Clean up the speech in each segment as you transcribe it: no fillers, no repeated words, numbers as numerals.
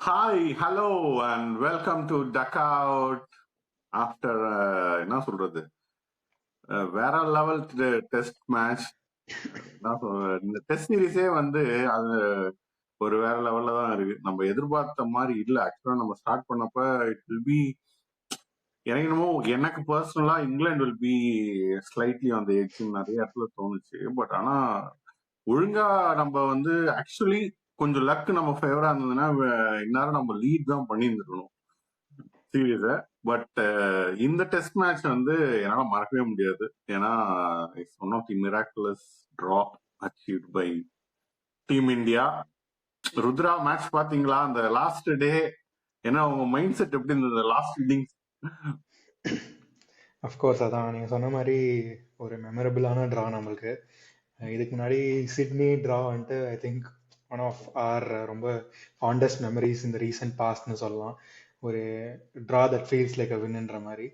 Hi, hello, and welcome to Duckout after என்ன சொல்றது வேற லெவல் டெஸ்ட் மேட்ச். என்ன சொல்றது, இந்த டெஸ்ட் சீரிஸே வந்து அது ஒரு வேற லெவல்ல தான் இருக்கு. நம்ம எதிர்பார்த்த மாதிரி இல்ல. ஆக்சுவலா நம்ம ஸ்டார்ட் பண்ணப்ப இட் வில் பி, எனக்கு என்னமோ எனக்கு பர்சனலா இங்கிலாந்து வில் பி ஸ்லைட்லி அந்த எக்ஸின் நிறைய இடத்துல தோணுச்சு. பட் ஆனா ஒழுங்கா நம்ம வந்து ஆக்சுவலி கொஞ்சம் லக் நம்ம ஃபேவரா இருந்ததுன்னா இந்நேரம் நம்ம லீட் தான் பண்ணியிருந்துருக்கணும் சீரியஸா. பட் இந்த டெஸ்ட் மேட்ச் வந்து என்னால மறக்கவே முடியாது. ஏன்னா it's one of the miraculous draw achieved by team India. ருத்ரா மேட்ச் பாத்தீங்களா? அந்த லாஸ்ட் டே ஏன்னா உங்க மைண்ட் செட் எப்படி இருந்தது லாஸ்ட் இன்னிங்ஸ்? அஃப்கோர்ஸ் அதான் நீங்கள் சொன்ன மாதிரி ஒரு மெமரபிளான ட்ரா நம்மளுக்கு. இதுக்கு முன்னாடி சிட்னி ட்ரா வந்துட்டு I think one of our ரொம்ப ஃபாண்டஸ்ட் மெமரிஸ் இந்த ரீசெண்ட் பாஸ்ட்னு சொல்லலாம். ஒரு draw that feels like a வின்ன்ற மாதிரி.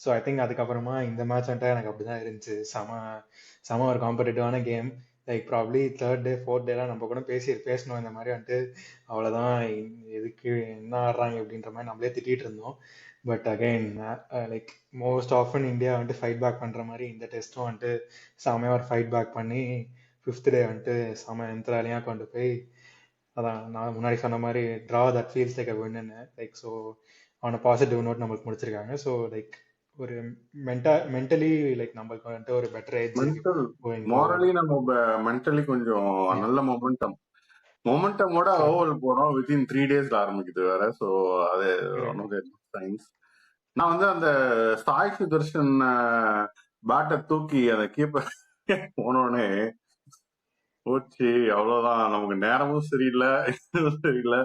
ஸோ ஐ திங்க் அதுக்கப்புறமா இந்த மேட்ச் வந்துட்டு எனக்கு அப்படி தான் இருந்துச்சு. செம ஒரு காம்படிட்டிவான game. Like probably third day fourth டேலாம் நம்ம கூட பேசணும் இந்த மாதிரி வந்துட்டு அவ்வளோதான், எதுக்கு என்ன ஆடுறாங்க அப்படின்ற மாதிரி நம்மளே திட்டிகிட்டு இருந்தோம். But again like most often India வந்துட்டு ஃபைட் பேக் பண்ணுற மாதிரி இந்த டெஸ்ட்டும் வந்துட்டு செமையாக ஒரு ஃபைட் பேக் பண்ணி ஃபிஃப்த் டே வந்துட்டு செம எந்திராலியாக கொண்டு போய் அதான் நான் முன்னாடி சொன்ன மாதிரி draw that feels like a win like. So on positive note நம்மளுக்கு முடிச்சிருக்காங்க. ஸோ லைக் ஒரு மென்டலி லைக் நம்மளுக்கு வந்துட்டு ஒரு பெட்டர் ஏஜ் இருக்கு மென்டல் கோயிங் மாரலி ஃபார்வர்டு. நம்ம மென்டலி கொஞ்சம் நல்ல மொமெண்டமோட கரெக்ட். ஓவர் போறோம். வித்தின் 3 days ஆரம்பிக்குது வேற. ஸோ அது one correct. Of the signs. நான் வந்து அந்த சாய் சுதர்ஷன் பேட்டை தூக்கி அந்த கீப்பர் போனோடனே போச்சு, அவ்வளவுதான், நமக்கு நேரமும் சரியில்லை இதுவும் சரியில்லை,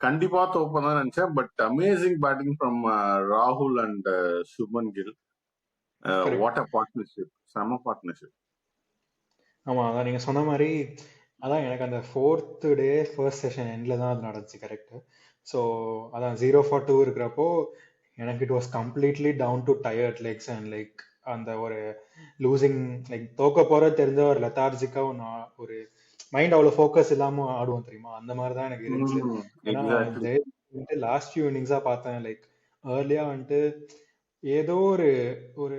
கண்டிப்பா தோப்பம் தான் நினைச்சேன். பட் அமேசிங் பேட்டிங் ஃப்ரம் ராகுல் and Shubman Gill. Correct. What a partnership, செம பார்ட்னர்ஷிப். ஆமாம், அதான் நீங்கள் சொன்ன மாதிரி அதான் எனக்கு அந்த ஃபோர்த்து டே ஃபர்ஸ்ட் செஷன் எண்டில் தான் அது நடந்துச்சு. கரெக்டு. ஸோ அதான் 0-2 இருக்கிறப்போ எனக்கு it was completely down to tired legs and like அந்த ஒரு லூசிங் லைக் தோக்க போகிற தெரிஞ்ச ஒரு லெத்தார்ஜிக்காக ஒரு மைண்ட் அவ்வளோ ஃபோக்கஸ் இல்லாமல் ஆடுவோம் தெரியுமா, அந்த மாதிரி தான் எனக்கு இருந்துச்சு. ஏன்னா எக்ஸாக்ட்லி. ஜெய் வந்துட்டு லாஸ்ட் ஃபியூ இன்னிங்ஸாக பார்த்தேன். லைக் ஏர்லியாக வந்துட்டு ஏதோ ஒரு ஒரு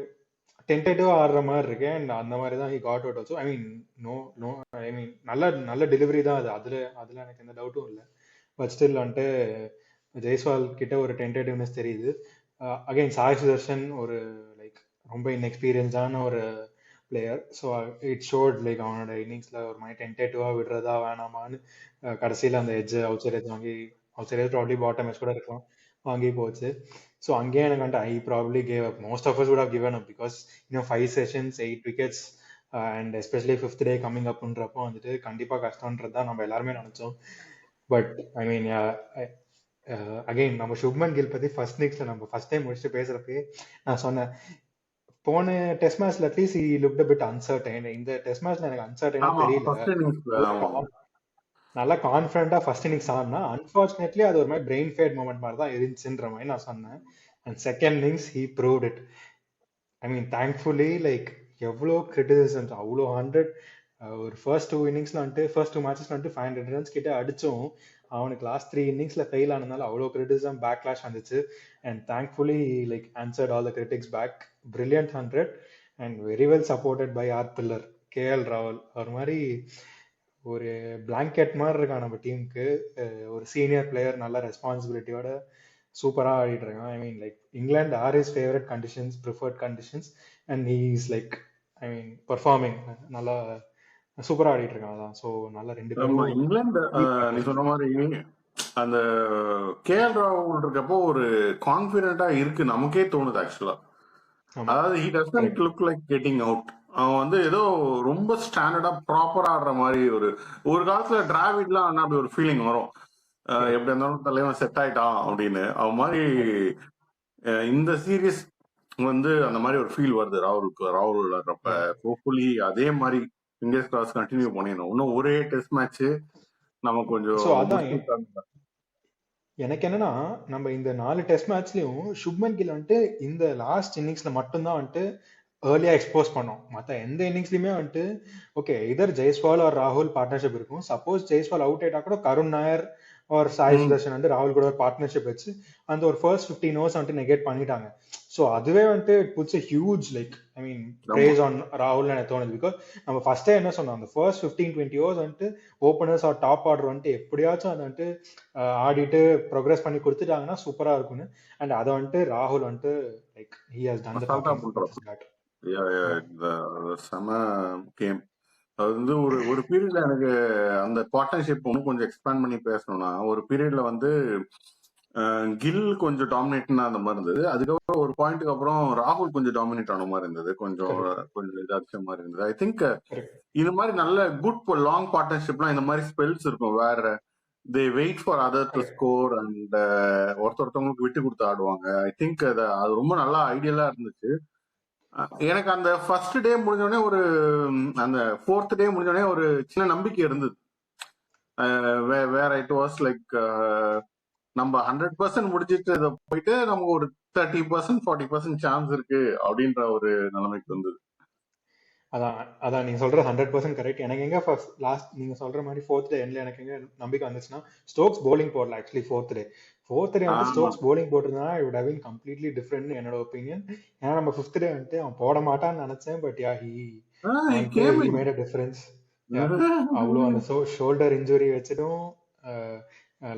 டென்டேட்டிவா ஆடுற மாதிரி இருக்கு. அண்ட் அந்த மாதிரி தான் he got out also. I mean no no I mean நல்ல நல்ல டெலிவரி தான் அது. அதுல எனக்கு எந்த டவுட்டும் இல்லை. பட் ஸ்டில் வந்துட்டு ஜெய்ஸ்வால் கிட்ட ஒரு டென்டேட்டிவ்னஸ் தெரியுது. அகைன் சாய் சுதர்ஷன் ஒரு லைக் ரொம்ப இன்எக்ஸ்பீரியன்ஸான ஒரு player. So it showed like அவனோட இன்னிங்ஸ்ல ஒரு மாதிரி டென்டேட்டிவா விடுறதா வேணாமான்னு கடைசியில் அந்த எட்ஜ் அவுட் சைட் எட்ஜ் வாங்கி out side probably bottom edge கூட இருக்கலாம் வாங்கி போச்சு. ஸோ அங்கேயே எனக்கு வந்துட்டு I probably gave up. Most of us would have given up because இன்னும் 5 sessions 8 wickets and especially fifth day coming அப்ன்றப்போ வந்துட்டு கண்டிப்பாக கஷ்டம்ன்றது தான் நம்ம எல்லாருமே நினச்சோம். பட் ஐ மீன் அகைன் நம்ம சுப்மன் கில் பற்றி ஃபர்ஸ்ட் இன்னிங்ஸில் நம்ம ஃபர்ஸ்ட் டைம் முடிச்சுட்டு பேசுகிறப்பே நான் சொன்னேன், போன டெஸ்ட் மேட்ச்ல at least he looked a bit uncertain. இந்த டெஸ்ட் மேட்ச்ல எனக்கு அன்சர்டைனா ஆமா, தெரியல. ஃபர்ஸ்ட் இன்னிங்ஸ்ல. நல்லா கான்ஃபிடண்டா ஃபர்ஸ்ட் இன்னிங்ஸ் ஆனா அன்பார்ச்சுனேட்லி அது ஒரு மாதிரி பிரெயின் ஃபேட் மூமெண்ட் மாதிரி தான் இருந்துச்சுன்ற மாதிரி நான் சொன்னேன். And second innings he proved it. I mean thankfully like எவ்வளோ கிரிட்டிசிசம்ஸ் அவ்வளோ 100 ஒரு ஃபர்ஸ்ட் 2 இன்னிங்ஸ்ல வந்துட்டு ஃபர்ஸ்ட் 2 மேட்சஸ்ல வந்துட்டு 500 ரன்ஸ் கிட்ட அடிச்சும் அவனுக்கு லாஸ்ட் 3 இன்னிங்ஸ்ல ஃபெயில் ஆனதுனால அவ்வளோ கிரிட்டிசிசம் பேக்லாஷ் வந்துச்சு. And thankfully like answered all the critics back. Brilliant 100 and very well supported by our pillar KL ராகுல். ஒரு மாதிரி ஒரு பிளாங்கெட் மாதிரி இருக்கான் நம்ம டீமுக்கு. ஒரு சீனியர் பிளேயர் நல்ல ரெஸ்பான்சிபிலிட்டியோட சூப்பராக ஆடிட்டு இருக்கான். I mean like England are is favourite conditions, preferred conditions, and he is like I mean performing நல்லா சூப்பராக ஆடிட்டு இருக்கான். அதான் ஸோ நல்லா ரெண்டு ஆமா, பேரும் இங்கிலாந்து நீ ஈக்குவல். சொன்ன மாதிரி அந்த கேஎல் ராகுல் இருக்கப்போ ஒரு கான்பிடென்டா இருக்கு நமக்கே தோணுது ஆக்சுவலா. ஆமாம். அதாவது he doesn't correct. look like getting out. அவன் வந்து ஏதோ ரொம்ப ஸ்டாண்டர்டா ப்ராப்பரா ஆடுற மாதிரி ஒரு ஒரு காலத்துல டிராவிட்லாம் ஆனா அப்படி ஒரு ஃபீலிங் வரும். எப்படி இருந்தாலும் தலைவன் செட் ஆயிட்டான் அப்படின்னு. அவன் மாதிரி இந்த சீரியஸ் வந்து அந்த மாதிரி ஒரு ஃபீல் வருது ராகுல் விளையாடுறப்ப. ஹோப்ஃபுல்லி அதே மாதிரி ஃபிங்கர்ஸ் கிராஸ் கண்டினியூ பண்ணிடணும். இன்னும் ஒரே டெஸ்ட் மேட்ச் நம்ம கொஞ்சம் ஸோ அதான் முடிச்சு. எனக்கு என்னன்னா, நம்ம இந்த 4 டெஸ்ட் மேட்ச்லயும் சுப்மன் கில் வந்துட்டு இந்த லாஸ்ட் இன்னிங்ஸ்ல மட்டும்தான் வந்துட்டு ஏர்லியா எக்ஸ்போஸ் பண்ணோம். மற்ற எந்த இன்னிங்ஸ்லயுமே வந்துட்டு ஓகே இதர் ஜெய்ஸ்வால் ஆர் ராகுல் பார்ட்னர்ஷிப் இருக்கும். சப்போஸ் ஜெய்ஸ்வால் அவுட் ஆயிட்டா கூட கருண் நாயர் ஒரு சாய் சுதர்ஷன் வந்து ராகுல் கூட ஒரு பார்ட்னர்ஷிப் வச்சு அந்த ஒரு ஃபர்ஸ்ட் 15 ஓவர்ஸ் வந்துட்டு நெகேட் பண்ணிட்டாங்க. ஸோ அதுவே வந்துட்டு it puts huge like I mean praise on ராகுல் எனக்கு தோணுது. பிகாஸ் நம்ம ஃபர்ஸ்டே என்ன சொன்னோம், அந்த ஃபர்ஸ்ட் 15-20 ஓவர்ஸ் வந்துட்டு ஓப்பனர்ஸ் ஆர் டாப் ஆர்டர் வந்துட்டு எப்படியாச்சும் அதை வந்துட்டு ஆடிட்டு ப்ரோக்ரஸ் பண்ணி கொடுத்துட்டாங்கன்னா சூப்பரா இருக்கும்னு. அண்ட் அதை வந்துட்டு ராகுல் வந்துட்டு like he has done the docking. செம கேம். அது வந்து ஒரு பீரியட்ல எனக்கு அந்த பார்ட்னர்ஷிப் ஒன்றும் கொஞ்சம் எக்ஸ்பேண்ட் பண்ணி பேசணும்னா, ஒரு பீரியட்ல வந்து கில் கொஞ்சம் டாமினேட்னா அந்த மாதிரி இருந்தது. அதுக்கப்புறம் ஒரு பாயிண்ட்டுக்கு அப்புறம் ராகுல் கொஞ்சம் டாமினேட் ஆன மாதிரி இருந்தது, கொஞ்சம் இதாச்ச மாதிரி இருந்தது. ஐ திங்க் இது மாதிரி நல்ல குட் லாங் பார்ட்னர்ஷிப்லாம் இந்த மாதிரி ஸ்பெல்ஸ் இருக்கும் வேற. They wait for other to score and ஒருத்தவங்களுக்கு விட்டு கொடுத்து ஆடுவாங்க. ஐ திங்க் அது ரொம்ப நல்லா ஐடியலா இருந்துச்சு. எனக்கு அந்த ஃபர்ஸ்ட் டே முடிஞ்சோடனே அந்த ஃபோர்த் டே முடிஞ்சோடனே ஒரு சின்ன நம்பிக்கை இருந்தது. வேற இட் வாஸ் லைக் நம்ம 100% முடிச்சிட்டு இதை போயிட்டு நமக்கு ஒரு 30% 40% சான்ஸ் இருக்கு அப்படின்ற ஒரு நிலைமைக்கு வந்தது. அதான் நீங்க சொல்றது 100% கரெக்ட். எனக்கு எங்க ஃபர்ஸ்ட் லாஸ்ட் நீங்க சொல்ற மாதிரி ஃபோர்த் டே எண்ட்ல எனக்கு எங்க நம்பிக்கை வந்துச்சுன்னா, ஸ்டோக்ஸ் bowling போடல ஆக்சுவலி ஃபோர்த் டே வந்து ஸ்டோக்ஸ் bowling போட்டிருந்தா it would have been completely different என்னோட ஒப்பீனியன். ஏன்னா நம்ம ஃபிஃப்த் டே வந்துட்டு அவன் போட மாட்டான்னு நினைச்சேன். But yeah he made a difference. அவ்வளோ அந்த ஷோல்டர் இன்ஜுரி வச்சுட்டும்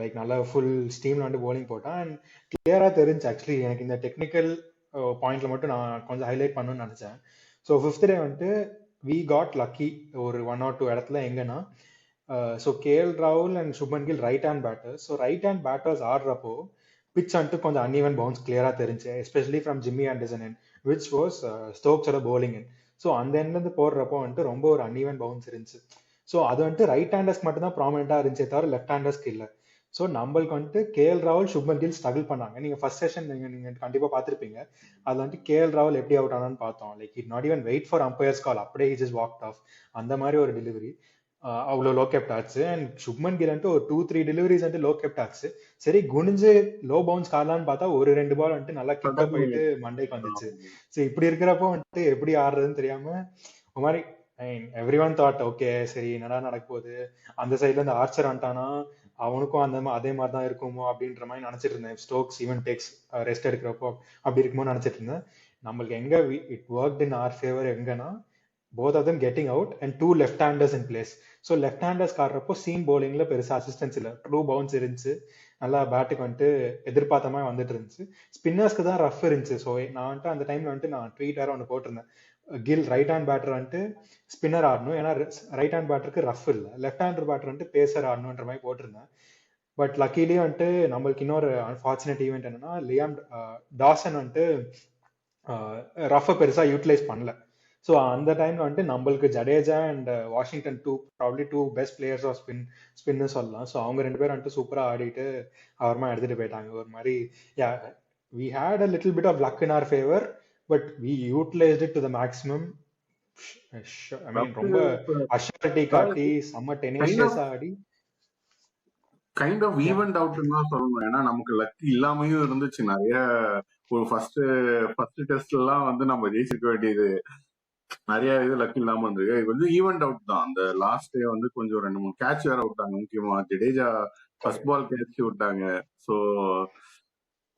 லைக் நல்லா ஃபுல் ஸ்டீம்ல வந்து bowling போட்டான். அண்ட் கிளியரா தெரிஞ்சு ஆக்சுவலி எனக்கு இந்த டெக்னிக்கல் பாயிண்ட்ல மட்டும் நான் கொஞ்சம் ஹைலைட் பண்ணணும்னு நினைச்சேன். ஸோ ஃபிஃப்த் டே வந்துட்டு வி காட் லக்கி ஒரு 1 or 2 இடத்துல. எங்கன்னா ஸோ கேஎல் ராகுல் and Shubman Gill right hand batters. So right hand batters ஆடுறப்போ பிச் வந்துட்டு கொஞ்சம் அன்ஈவன் பவுன்ஸ் கிளியரா தெரிஞ்சு, especially from Jimmy Anderson and which was ஸ்டோக்ஸோட bowling end. ஸோ அந்த எண்ட்லேருந்து போடுறப்போ வந்துட்டு ரொம்ப ஒரு அன்ஈவன் பவுன்ஸ் இருந்துச்சு. ஸோ அது வந்துட்டு ரைட் ஹேண்டர்ஸ்க்கு மட்டும் தான் ப்ராமினெண்டா இருந்துச்சே தவிர லெஃப்ட் ஹேண்டர்ஸ்க்கு இல்லை. ஸோ நம்மளுக்கு வந்துட்டு கேஎல் ராகுல் சுப்மன் கில் ஸ்ட்ரகிள் பண்ணாங்க. நீங்க ஃபர்ஸ்ட் செஷன் நீங்க கண்டிப்பா பார்த்திருப்பீங்க. அது வந்துட்டு கேஎல் ராகுல் எப்படி அவுட் ஆனான்னு பார்த்தோம். Like it not even wait for umpires call, அப்படியே he just walked off. அந்த மாதிரி ஒரு டெலிவரி அவ்வளோ லோ கெப்ட் ஆச்சு. அண்ட் சுப்மன் கில் வந்துட்டு ஒரு 2-3 டெலிவரிஸ் வந்துட்டு லோ கெப்ட் ஆச்சு. சரி குனிஞ்சு லோ பவுன்ஸ் காலான்னு பார்த்தா ஒரு 2 பால் வந்துட்டு நல்லா கிட்ட போயிட்டு மண்டைக்கு வந்துச்சு. ஸோ இப்படி இருக்கிறப்போ வந்துட்டு எப்படி ஆடுறதுன்னு தெரியாம ஒரு மாதிரி எவ்ரி ஒன் தாட் ஓகே சரி என்னடா நடக்க போகுது, அந்த சைட்ல இருந்து ஆர்ச்சர் வந்துட்டானா அவனுக்கும் அதே மாதிரி தான் இருக்குமோ அப்படின்ற மாதிரி நினைச்சிட்டு இருந்தேன். ஸ்டோக்ஸ் ஈவன் டேக்ஸ் ரெஸ்ட் எடுக்கிறப்போ அப்படி இருக்குமோ நினைச்சிட்டு இருந்தேன். நம்மளுக்கு எங்க it worked in our favour எங்கன்னா both of them getting out and 2 left handers in place. So left handers காடுறப்போ சீம் bowlingல பெருசா அசிஸ்டன்ஸ் இல்லை, ட்ரூ பவுன்ஸ் இருந்துச்சு, நல்லா பேட்டுக்கு வந்துட்டு எதிர்பார்த்த மாதிரி வந்துட்டு இருந்துச்சு. ஸ்பின்னர்ஸ்க்கு தான் ரஃப் இருந்துச்சு. ஸோ நான் வந்துட்டு அந்த டைம்ல வந்துட்டு நான் ட்வீட் வேற ஒன்று போட்டிருந்தேன், கில் ரைட் ஹேண்ட் பேட்டர் வந்துட்டு ஸ்பின்னர் ஆடணும், ஏன்னா ரைட் ஹேண்ட் பேட்டருக்கு ரஃப் இல்லை, லெஃப்ட் ஹேண்டர் பேட்டர் வந்துட்டு பேசர் ஆடணுன்ற மாதிரி போட்டிருந்தேன். பட் லக்கிலி வந்துட்டு நம்மளுக்கு இன்னொரு அன்ஃபார்ச்சுனேட் ஈவெண்ட் என்னன்னா, லியாம் டாசன் வந்துட்டு ரஃபை பெருசா யூட்டிலைஸ் பண்ணல. ஸோ அந்த டைம்ல வந்துட்டு நம்மளுக்கு Jadeja and Washington probably two best players of ஸ்பின்னு சொல்லலாம். ஸோ அவங்க 2 பேரும் வந்துட்டு சூப்பரா ஆடிட்டு அவர்மா எடுத்துட்டு போயிட்டாங்க. ஒரு மாதிரி we had a little bit of luck in our favor but we utilized it to the maximum. I mean ரொம்ப அஷூரிட்டி காட்டி செம்ம டெனிஷியஸா ஆடி கைண்ட் ஆஃப் ஈவென்ட் அவுட்னு தான் சொல்லணும். ஏன்னா நமக்கு லக் இல்லாமையும் இருந்துச்சு நிறைய. ஒரு ஃபர்ஸ்ட் டெஸ்ட் எல்லாம் வந்து நம்ம ஜெயிச்சிருக்க வேண்டியது நிறைய இது லக் இல்லாம இருந்தது. இது வந்து ஈவென்ட் அவுட் தான். அந்த லாஸ்ட் டே வந்து கொஞ்சம் 2-3 கேட்ச் வேற விட்டாங்க. முக்கியமா ஜடேஜா ஃபர்ஸ்ட் பால் கேட்ச் விட்டாங்க. ஸோ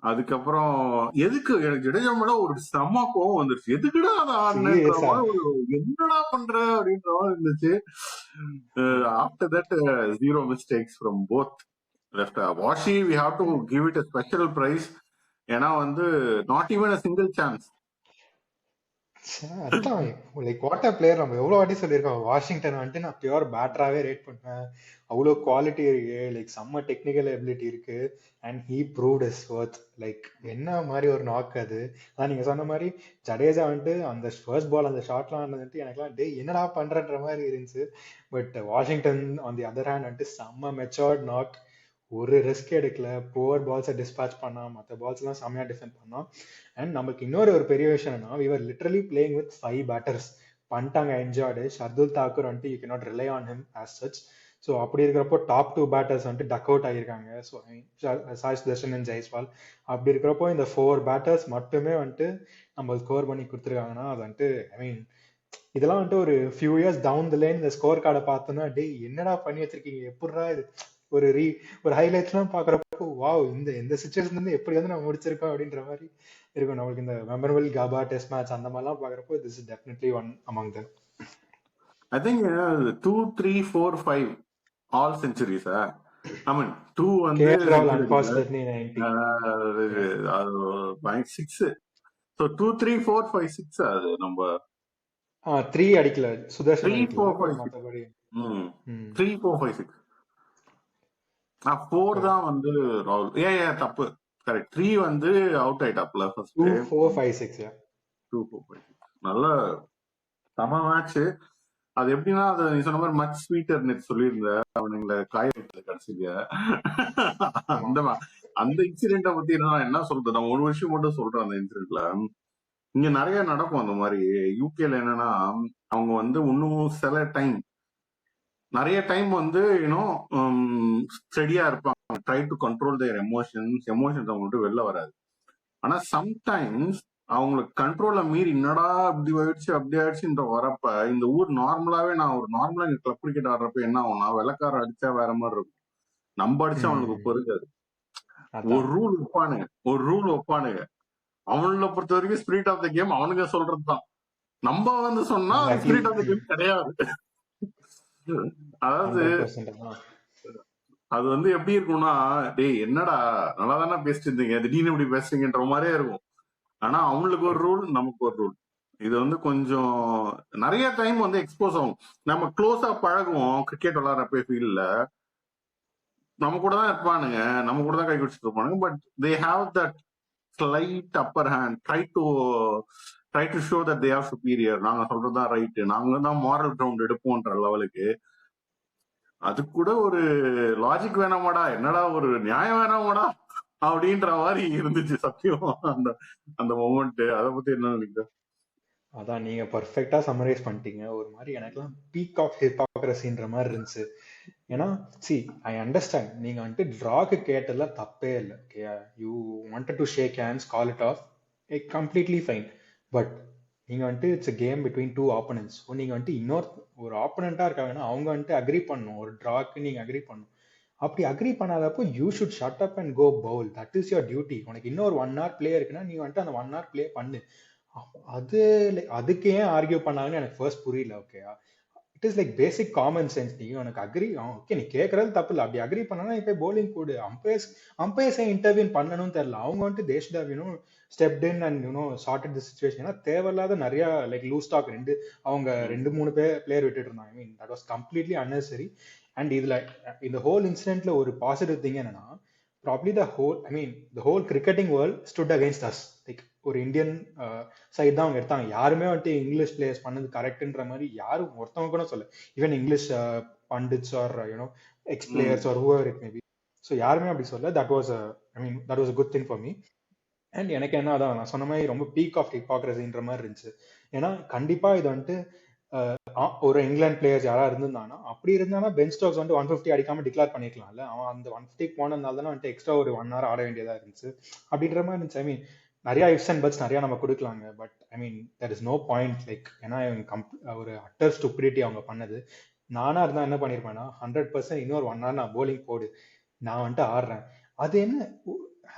அதுக்கப்புறம் எதுக்கு எனக்கு ஜடேஜா மேல ஒரு செம்ம கோவம் வந்துருச்சு. எதுக்குடா அதை ஆடுன்ற மாதிரி என்னடா பண்ற அப்படின்ற மாதிரி இருந்துச்சு. After that 0 mistakes from both left. Washi we have to give it a special prize. ஏன்னா வந்து not even a single chance. அதான் லைக் வாட் அ பிளேயர். நம்ம எவ்வளவு வாட்டி சொல்லியிருக்கோம் வாஷிங்டன் வந்துட்டு நான் பியூர் பேட்டராகவே ரேட் பண்ணேன், அவ்வளோ குவாலிட்டி இருக்கு, லைக் செம்ம டெக்னிக்கல் எபிலிட்டி இருக்கு. And he proved his Worth. Like என்ன மாதிரி ஒரு நாக் அது. அதான் நீங்க சொன்ன மாதிரி ஜடேஜா வந்துட்டு அந்த ஃபர்ஸ்ட் பால் அந்த ஷாட்லாம் வந்துட்டு எனக்குலாம் டே என்னடா பண்றன்ற மாதிரி இருந்துச்சு. But Washington on the other hand வந்துட்டு செம்ம மெச்சோர்ட் நாக், ஒரு ரிஸ்க் எடுக்கல, புவர் பால்ஸை டிஸ்பேச் பண்ணா, மற்ற பால்ஸ் எல்லாம் செம்மையா டிஃபெண்ட் பண்ணோம். அண்ட் நமக்கு இன்னொரு ஒரு பெரிய விஷயம் என்னன்னா, we were literally playing with 5 batters. பண்ணிட்டாங்க என்ஜாய்டு. ஷர்துல் தாக்கூர் வந்துட்டு you cannot rely on him as such. So அப்படி இருக்கிறப்போ டாப் 2 பேட்டர்ஸ் வந்துட்டு டக் அவுட் ஆகியிருக்காங்க. So Sai Sudharsan and Jaiswal. அப்படி இருக்கிறப்போ இந்த 4 பேட்டர்ஸ் மட்டுமே வந்துட்டு நம்ம ஸ்கோர் பண்ணி கொடுத்துருக்காங்கன்னா அது வந்துட்டு இதெல்லாம் வந்துட்டு ஒரு few years down the line இந்த ஸ்கோர் கார்டை பார்த்தோன்னா டேய் என்னடா பண்ணி வச்சிருக்கீங்க, எப்படிடா இது ஒரு ஹைலைட்ஸ்லாம் பார்க்குறப்போ வாவ் இந்த சுச்சுவேஷன் வந்து எப்படி வந்து நம்ம முடிச்சிருக்கோம் அப்படின்ற மாதிரி இருக்கும். நம்மளுக்கு இந்த மெமரபிள் காபா டெஸ்ட் மேட்ச் அந்த மாதிரிலாம் பார்க்குறப்போ this is definitely one among them. I think 2, 3, 4, 5 all centuries. I mean 2 வந்து கேஎல் ராகுல் century அன்பார்ச்சுனேட்லி 90. 6. So 2, 3, 4, 5, 6 அது நம்ம 3 அடிக்கல, சுதர்ஷன் 3, 4, அடிக்கல 5, 6. மற்றபடி 3, 4, 5, 6. 4 தான் வந்து ராகுல். தப்பு, கரெக்ட். 3 வந்து அவுட் ஆயிட்டாப்ல ஃபர்ஸ்ட். 2, 4, 5, 6. 2, 4, 5, 6 நல்ல சம மேட்ச். அது எப்படின்னா அது நீ சொன்ன மாதிரி மச் ஸ்வீட்டர் நேற்று சொல்லியிருந்த அவனுங்களை காய வைக்கல கடைசியில. அந்த இன்சிடென்ட்டை பத்தி என்ன சொல்றது, நம்ம ஒரு விஷயம் மட்டும் சொல்றோம். அந்த இன்சிடென்ட்ல இங்க நிறைய நடக்கும் அந்த மாதிரி. யூகேல என்னன்னா அவங்க வந்து இன்னும் சில டைம் நிறைய டைம் வந்து ஸ்டெடியா இருப்பாங்க, try to control there emotions அவங்கள்ட்ட வெளில வராது. ஆனா சம்டைம்ஸ் அவங்களுக்கு கண்ட்ரோல மீறி என்னடா இப்படி ஆயிடுச்சு அப்படி ஆயிடுச்சுன்ற வரப்ப இந்த ஊர் நார்மலாவே நான் ஒரு நார்மலா இங்க கிளப் கிரிக்கெட் ஆடுறப்ப என்ன ஆகும்னா வெள்ளக்கார அடிச்சா வேற மாதிரி இருக்கும், நம்ம அடிச்சா அவனுக்கு உப்பு இருக்காது. ஒரு ரூல் வைப்பானுங்க அவங்கள பொறுத்த வரைக்கும் ஸ்பிரிட் ஆஃப் த கேம் அவனுங்க சொல்றதுதான். நம்ம வந்து சொன்னா ஸ்பிரிட் ஆஃப் த கேம் கிடையாது. அதாவது அது வந்து எப்படி இருக்கும்னா டேய் என்னடா நல்லா தானே பேசிட்டு இருந்தீங்க திடீர்னு இப்படி பேசுறீங்கன்ற மாதிரியே இருக்கும். ஆனா அவங்களுக்கு ஒரு ரூல் நமக்கு ஒரு ரூல். இது வந்து கொஞ்சம் நிறைய டைம் வந்து எக்ஸ்போஸ் ஆகும். நம்ம க்ளோஸா பழகுவோம் கிரிக்கெட் விளையாடுறப்ப ஃபீல்ட்ல நம்ம கூட தான் இருப்பானுங்க, நம்ம கூட தான் கை குடிச்சிட்டு இருப்பானுங்க. But they have that slight upper hand, try to show that they are superior. நாங்க சொல்றதுதான் ரைட்டு, நாங்க தான் மாரல் கிரவுண்ட் எடுப்போம்ன்ற லெவலுக்கு. அது கூட ஒரு லாஜிக் வேணாமாடா, என்னடா ஒரு நியாயம் வேணாமாடா அப்படின்ற மாதிரி இருந்துச்சு சத்தியம் அந்த அந்த மொமெண்ட். அதை பத்தி என்ன நினைக்கிற? அதான் நீங்க பர்ஃபெக்டா சம்மரைஸ் பண்ணிட்டீங்க. ஒரு மாதிரி எனக்குலாம் பீக் ஆஃப் ஹிப்பாக்ரஸின்ற மாதிரி இருந்துச்சு. ஏன்னா ஐ அண்டர்ஸ்டாண்ட் நீங்க வந்துட்டு டிராக்கு கேட்டதுல தப்பே இல்லை. Okay, you wanted to shake hands, call it off, completely fine. But நீங்க வந்துட்டு it's a game between 2 opponents. So நீங்க வந்துட்டு ஒரு ஆப்பனண்டா இருக்காங்கன்னா அவங்க வந்துட்டு அக்ரி பண்ணணும், ஒரு டிராக்கு நீங்க அக்ரி பண்ணணும். அப்படி அக்ரி பண்ணாதப்போ you should shut up and go bowl. That is your duty. உனக்கு இன்னொரு 1 hour பிளே இருக்குன்னா நீ வந்துட்டு அந்த 1 hour பிளே பண்ணு. அது அதுக்கு ஏன் ஆர்கியூ பண்ணாங்கன்னு எனக்கு ஃபர்ஸ்ட் புரியல. Okay, it is like basic common sense. நீ உனக்கு அக்ரி, ஓகே நீ கேட்கறது தப்பு இல்லை, அப்படி அக்ரி பண்ணனா இப்போ போலிங் போடு. அம்பையர்ஸ் இன்டர்வியூன் பண்ணணும்னு தெரியல. அவங்க வந்துட்டு they should have stepped in and sorted the situation. ஏன்னா தேவையில்லாத நிறைய லைக் லூஸ் ஸ்டாக் அவங்க 2-3 பிளேயர் விட்டுட்டு இருந்தாங்க. I mean that was completely unnecessary. And இதுல இந்த ஹோல் இன்சிடென்ட்ல ஒரு பாசிட்டிவ் திங் என்னன்னா probably the whole cricketing world stood against us. Like ஒரு இந்தியன் சைட் தான் அவங்க எடுத்தாங்க. யாருமே வந்துட்டு இங்கிலீஷ் பிளேயர்ஸ் பண்ணது கரெக்ட்ன்ற மாதிரி யாரும் ஒருத்தவங்க கூட சொல்ல. Even English pundits or ex players or whoever it may be. So யாருமே அப்படி சொல்ல. That was a good thing for me. And எனக்கு என்ன அதான் நான் சொன்ன மாதிரி ரொம்ப பீக் ஆஃப் ஹிப்பாக்ரஸின்ற மாதிரி இருந்துச்சு. ஏன்னா கண்டிப்பா இது வந்துட்டு ஒரு இங்கிலாந்து பிளேயர்ஸ் யாராவது இருந்திருந்தாங்கன்னா அப்படி இருந்தாலும் பென் ஸ்டோக்ஸ் வந்து 150 அடிக்காம டிக்ளேர் பண்ணிக்கலாம்ல. அவன் அந்த 150 போனதுனால தானே வந்துட்டு எக்ஸ்ட்ரா ஒரு 1 hour ஆட வேண்டியதா இருந்துச்சு அப்படின்ற மாதிரி இருந்துச்சு. ஐ மீன் நிறைய இஃப்ஸ் அண்ட் பட்ஸ் நிறைய நம்ம கொடுக்கலாங்க. But I mean there is no point. Like ஏன்னா ஒரு அட்டர் ஸ்டூபிடிட்டி அவங்க பண்ணது. நானா இருந்தா என்ன பண்ணிருப்பேன்னா 100% இன்னொரு 1 hour நான் போலிங் போடு, நான் வந்துட்டு ஆடுறேன். அது என்ன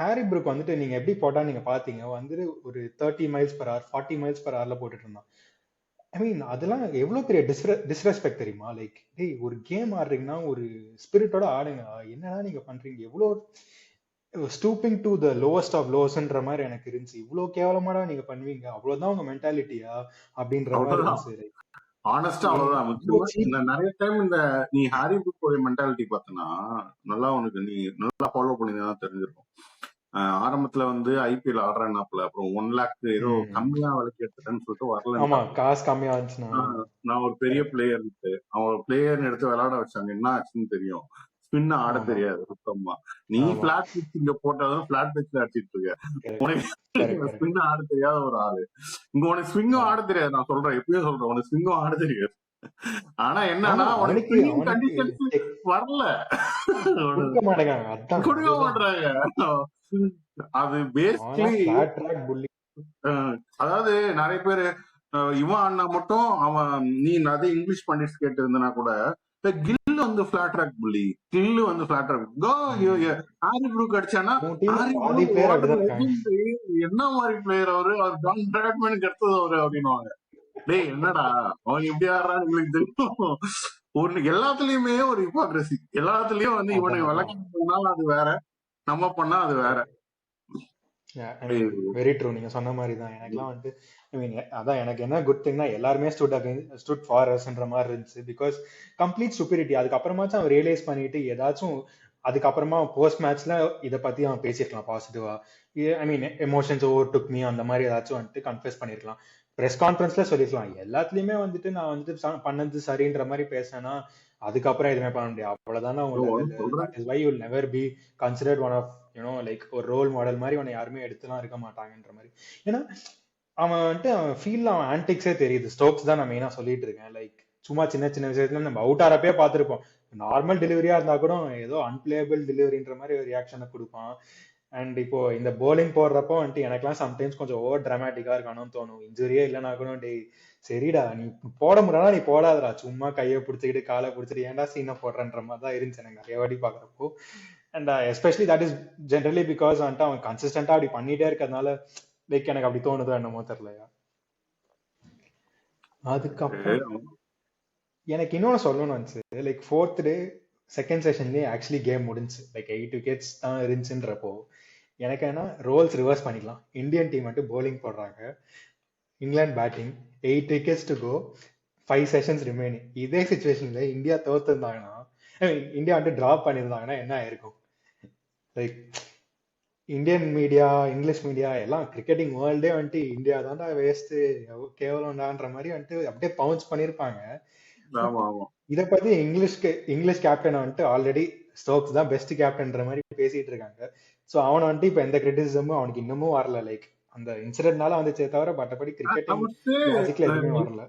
ஹாரி ப்ரூக் வந்துட்டு நீங்க எப்படி போட்டா நீங்க பாத்தீங்க வந்துட்டு ஒரு 30 miles per hour 40 miles per hourல போட்டுட்டு இருந்தான். ஐ மீன் அதெல்லாம் எவ்வளவு பெரிய டிஸ்ரெஸ்பெக்ட் தெரியுமா? லைக் டேய் ஒரு கேம் ஆடுறீங்கன்னா ஒரு ஸ்பிரிட்டோட ஆடுங்க. என்னடா நீங்க பண்றீங்க? எவ்வளவு stooping to the lowest of லோஸ்ன்ற மாதிரி எனக்கு இருந்துச்சு. இவ்வளவு கேவலமாடா நீங்க பண்ணுவீங்க, அவ்வளவுதான் உங்க மென்டாலிட்டியா அப்படின்ற மாதிரி இருந்துச்சு. ஆனஸ்டா அவ்வளவுதான். நிறைய டைம் இந்த நீ ஹாரி புக் மென்டாலிட்டி பார்த்தனா நல்லா உனக்கு நீ நல்லா ஃபாலோ பண்ணிதான் தெரிஞ்சிருக்கும். ஆரம்பத்துல வந்து ஐபிஎல் ஆடுறேன்னாப்ல, அப்புறம் 1 lakh ஏதோ கம்மியா விலைக்கு எடுத்துட்டேன்னு சொல்லிட்டு வரல. காசு கம்மியா இருந்துச்சுன்னா நான் ஒரு பெரிய பிளேயர் இருக்கு, அவன் பிளேயர் எடுத்து விளையாட வச்சாங்க. என்ன ஆச்சுன்னு தெரியும், ஸ்பின் ஆட தெரியாது சுத்தமா. நீ பிளாட் பிச் இங்க போட்டாலும் பிளாட் பிச்ல அடிச்சிட்டு இருக்க, உனக்கு ஸ்பின் ஆட தெரியாத ஒரு ஆளு. இங்க உனக்கு ஸ்விங்கும் ஆட தெரியாது. நான் சொல்றேன், எப்பயும் சொல்றேன், உனக்கு ஸ்விங்கும் ஆட தெரியாது. ஆனா என்னன்னா ஆமா, உனக்கு அவனுக்கு பில்லிங் அவனுக்கு கண்டிஷன்ஸ் வரல. கொடுக்க மாட்டேங்காங்க. அதான் கொடுக்க அதுதான் மாட்டாங்க. அது அவனா பேசிக்கலி ஃபிளாட் ட்ராக் புள்ளி. அதாவது நிறைய பேரு இவன் அண்ணா மட்டும் அவன் நீ நிறைய இங்கிலீஷ் பண்டிட்ஸ் கேட்டு இருந்தனா கூட கில் வந்து ஃபிளாட் ட்ராக் புள்ளி, கில் வந்து ஃபிளாட் ட்ராக் ஹாரி ப்ரூக் அடிச்சானா உன் டீம்ல ஹாரி பாதி ப்ரூக் பேர் வாட் அப்படிதான் இருக்காங்க. லெஜெண்ட், என்ன மாதிரி பிளேயர் அவரு, அவர் ஜான் பிராட்மேனுக்கு எடுத்தது அவரு அப்படின்னுவாங்க. டேய் என்னடா அவன் இப்படி ஆடுறான்னு எங்களுக்கு தெரியும். ஒரு எல்லாத்துலயுமே ஒரு ஹிப்போக்ரசி, எல்லாத்துலயும் வந்து அதான் இவனுக்கு அதான் விளக்கம் பண்ணாலும் அது வேற, நம்ம பண்ணா அது வேற. ஐ மீன் வெரி ட்ரூ. நீங்க சொன்ன மாதிரி தான். எனக்குலாம் வந்துட்டு ஐ மீன் அதான் எனக்கு என்ன குட் திங்னா எல்லாருமே ஸ்டுட் ஃபார் அஸ்ன்ற மாதிரி இருந்துச்சு. Because complete stupidity. அதுக்கப்புறமாச்சும் அவன் ரியலைஸ் பண்ணிட்டு ஏதாச்சும் அதுக்கப்புறமா போஸ்ட் மேட்ச்ல இதை பத்தி அவன் பேசியிருக்கலாம் பாசிட்டிவா. ஐ மீன் எமோஷன்ஸ் ஓவர் டுக் மீ அந்த மாதிரி ஏதாச்சும் வந்துட்டு கன்ஃபெஸ் பண்ணிருக்கலாம். ப்ரெஸ் கான்ஃபரன்ஸ்ல சொல்லிருக்கலாம். எல்லாத்துலயுமே வந்துட்டு நான் வந்துட்டு பண்ணது சரின்ற மாதிரி பேசினேன்னா அதுக்கப்புறம் எதுவுமே பண்ண முடியாது. அவ்வளவுதானே உன் லெவல். சொல்றேன் that is why you never be considered one of like ஒரு ரோல் மாடல் மாதிரி அவனை யாருமே எடுத்துலாம் இருக்க மாட்டாங்கன்ற மாதிரி. ஏன்னா அவன் வந்துட்டு அவன் ஃபீல்ட்ல அவன் ஆன்டிக்ஸே தெரியுது. ஸ்டோக்ஸ் தான் நான் மெயினா சொல்லிட்டு இருக்கேன். லைக் சும்மா சின்ன சின்ன விஷயத்துல நம்ம அவுட் ஆறப்பே பார்த்திருப்போம். நார்மல் டெலிவரியா இருந்தா கூட ஏதோ அன்பிளேபிள் டெலிவரின்ற மாதிரி ஒரு ரியாக்ஷனை கொடுப்பான். அண்ட் இப்போ இந்த போலிங் போடுறப்போ வந்துட்டு எனக்குலாம் சம்டைம்ஸ் கொஞ்சம் ஓவர் டிராமட்டிக்கா இருக்கானு தோணும். இன்ஜுரியே இல்லைனா கூட டேய் சரிடா நீ போட முடியாதா நீ போடாதடா, சும்மா கையை பிடிச்சிக்கிட்டு காலை பிடிச்சிட்டு ஏன்டா சீனை போடுறன்ற மாதிரி தான் இருந்துச்சு எனக்கு நிறைய வாட்டி பாக்குறப்போ. And especially that is generally because வந்துட்டு அவன் கன்சிஸ்டன்டா அப்படி பண்ணிட்டே இருக்கிறதுனால லைக் எனக்கு அப்படி தோணுதோ என்னமோ தெரியலையா. அதுக்கப்புறம் எனக்கு இன்னொன்னு சொல்லணும்னு வந்துச்சு. லைக் ஃபோர்த் டே செகண்ட் செஷன்லேயே ஆக்சுவலி கேம் முடிஞ்சு லைக் 8 விக்கெட்ஸ் தான் இருந்துச்சுன்றப்போ எனக்கு என்ன ரோல்ஸ் ரிவர்ஸ் பண்ணிக்கலாம். இந்தியன் டீம் வந்துட்டு போலிங் போடுறாங்க, England batting, 8 wickets to go, 5 sessions remaining. இதே சுச்சுவேஷன்ல இந்தியா தோத்துருந்தாங்கன்னா இந்தியா வந்துட்டு டிராப் பண்ணியிருந்தாங்கன்னா என்ன ஆயிருக்கும்? Like Indian media, English media எல்லாம் கிரிக்கெட்டிங் வேர்ல்டே வந்துட்டு இந்தியா தான்டா வேஸ்ட் கேவலம்டான்ற மாதிரி வந்துட்டு அப்படியே பவுன்ஸ் பண்ணியிருப்பாங்க. பட் ஆமா ஆமா இதை பத்தி இங்கிலீஷ் கேப்டன் வந்துட்டு ஆல்ரெடி ஸ்டோக்ஸ் தான் பெஸ்ட் கேப்டன்ற மாதிரி பேசிட்டு இருக்காங்க. ஸோ அவனை வந்துட்டு இப்போ எந்த கிரிட்டிசிசமும் அவனுக்கு இன்னமும் வரல. லைக் அந்த இன்சிடென்ட்னால வந்துச்சே தவிர மற்றபடி I கிரிக்கெட்டிங் would say லாஜிக்ல எதுவுமே வரல.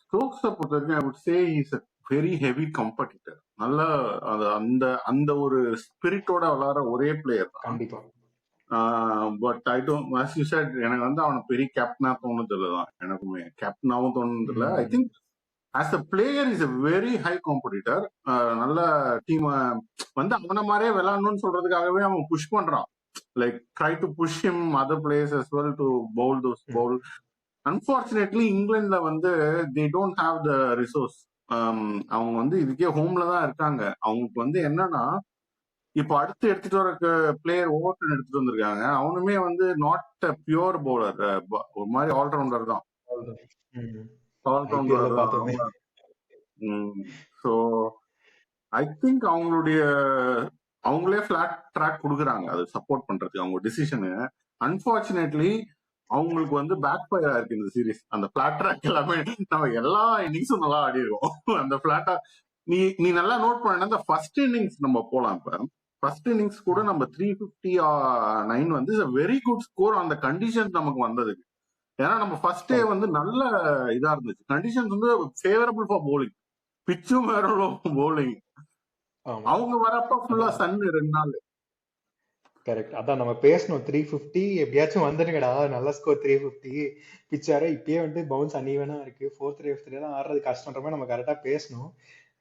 ஸ்டோக்ஸை பொறுத்த வரைக்கும் I would say is a very heavy competitor. நல்ல அந்த அந்த ஒரு ஸ்பிரிட்டோட விளையாடுற ஒரே பிளேயர் தான். கண்டிப்பா but I don't as you said எனக்கு வந்து அவனை பெரிய கேப்டனா தோணுது இல்லதான், எனக்குமே கேப்டனாவும் தோணுது இல்லை. I think as a player is a very high competitor. நல்ல டீம் வந்து அவனை மாதிரியே விளையாடணும்னு சொல்றதுக்காகவே அவன் புஷ் பண்றான். Like try to push him other players as well to bowl those bowl. Unfortunately இங்கிலாந்துல வந்து they don't have the resource. அவங்க வந்து இதுக்கே ஹோம்ல தான் இருக்காங்க. அவங்களுக்கு வந்து என்னன்னா இப்போ அடுத்து எடுத்துட்டு வர பிளேயர் ஓவர்டன் எடுத்துட்டு வந்திருக்காங்க. அவனுமே வந்து நாட் அ பியூர் பவுலர், ஒரு மாதிரி ஆல்ரவுண்டர் தான். ஐபிஎல்ல ஆல்ரவுண்டர் பார்த்தோமே. தான். ஸோ ஐ திங்க் அவங்களே ஃபிளாட் ட்ராக் கொடுக்குறாங்க அது சப்போர்ட் பண்றதுக்கு அவங்க டிசிஷனு. அன்பார்ச்சுனேட்லி அவங்களுக்கு வந்து பேக் ஃபயர் ஆயிருக்கு இந்த சீரீஸ். அந்த பிளாட் ட்ராக் எல்லாமே நம்ம எல்லா இன்னிங்ஸும் நல்லா ஆடிருக்கோம். அந்த பிளாட்டா நீ நல்லா நோட் பண்ண இந்த ஃபர்ஸ்ட் இன்னிங்ஸ் நம்ம போலாம். இப்ப ஃபர்ஸ்ட் இன்னிங்ஸ் கூட நம்ம 359 வந்து வெரி குட் ஸ்கோர் அந்த கண்டிஷன்ஸ் நமக்கு வந்ததுக்கு. ஏன்னா நம்ம ஃபர்ஸ்ட் டே வந்து நல்ல இதா இருந்துச்சு, கண்டிஷன்ஸ் வந்து ஃபேவரபிள் ஃபார் போலிங், பிச்சும் வேற போலிங். அவங்க வரப்ப ஃபுல்லா சன் 2 நாள். கரெக்ட். அதான் நம்ம பேசணும் 350 எப்படியாச்சும் வந்துடுங்கடா, நல்ல ஸ்கோர் 350. பிச்சார இப்பயே வந்துட்டு பவுன்ஸ் அன்ஈவனா இருக்கு, 4th டே 5th டே தான் ஆடுறது கஷ்டன்ற மாதிரி நம்ம கரெக்டா பேசணும்.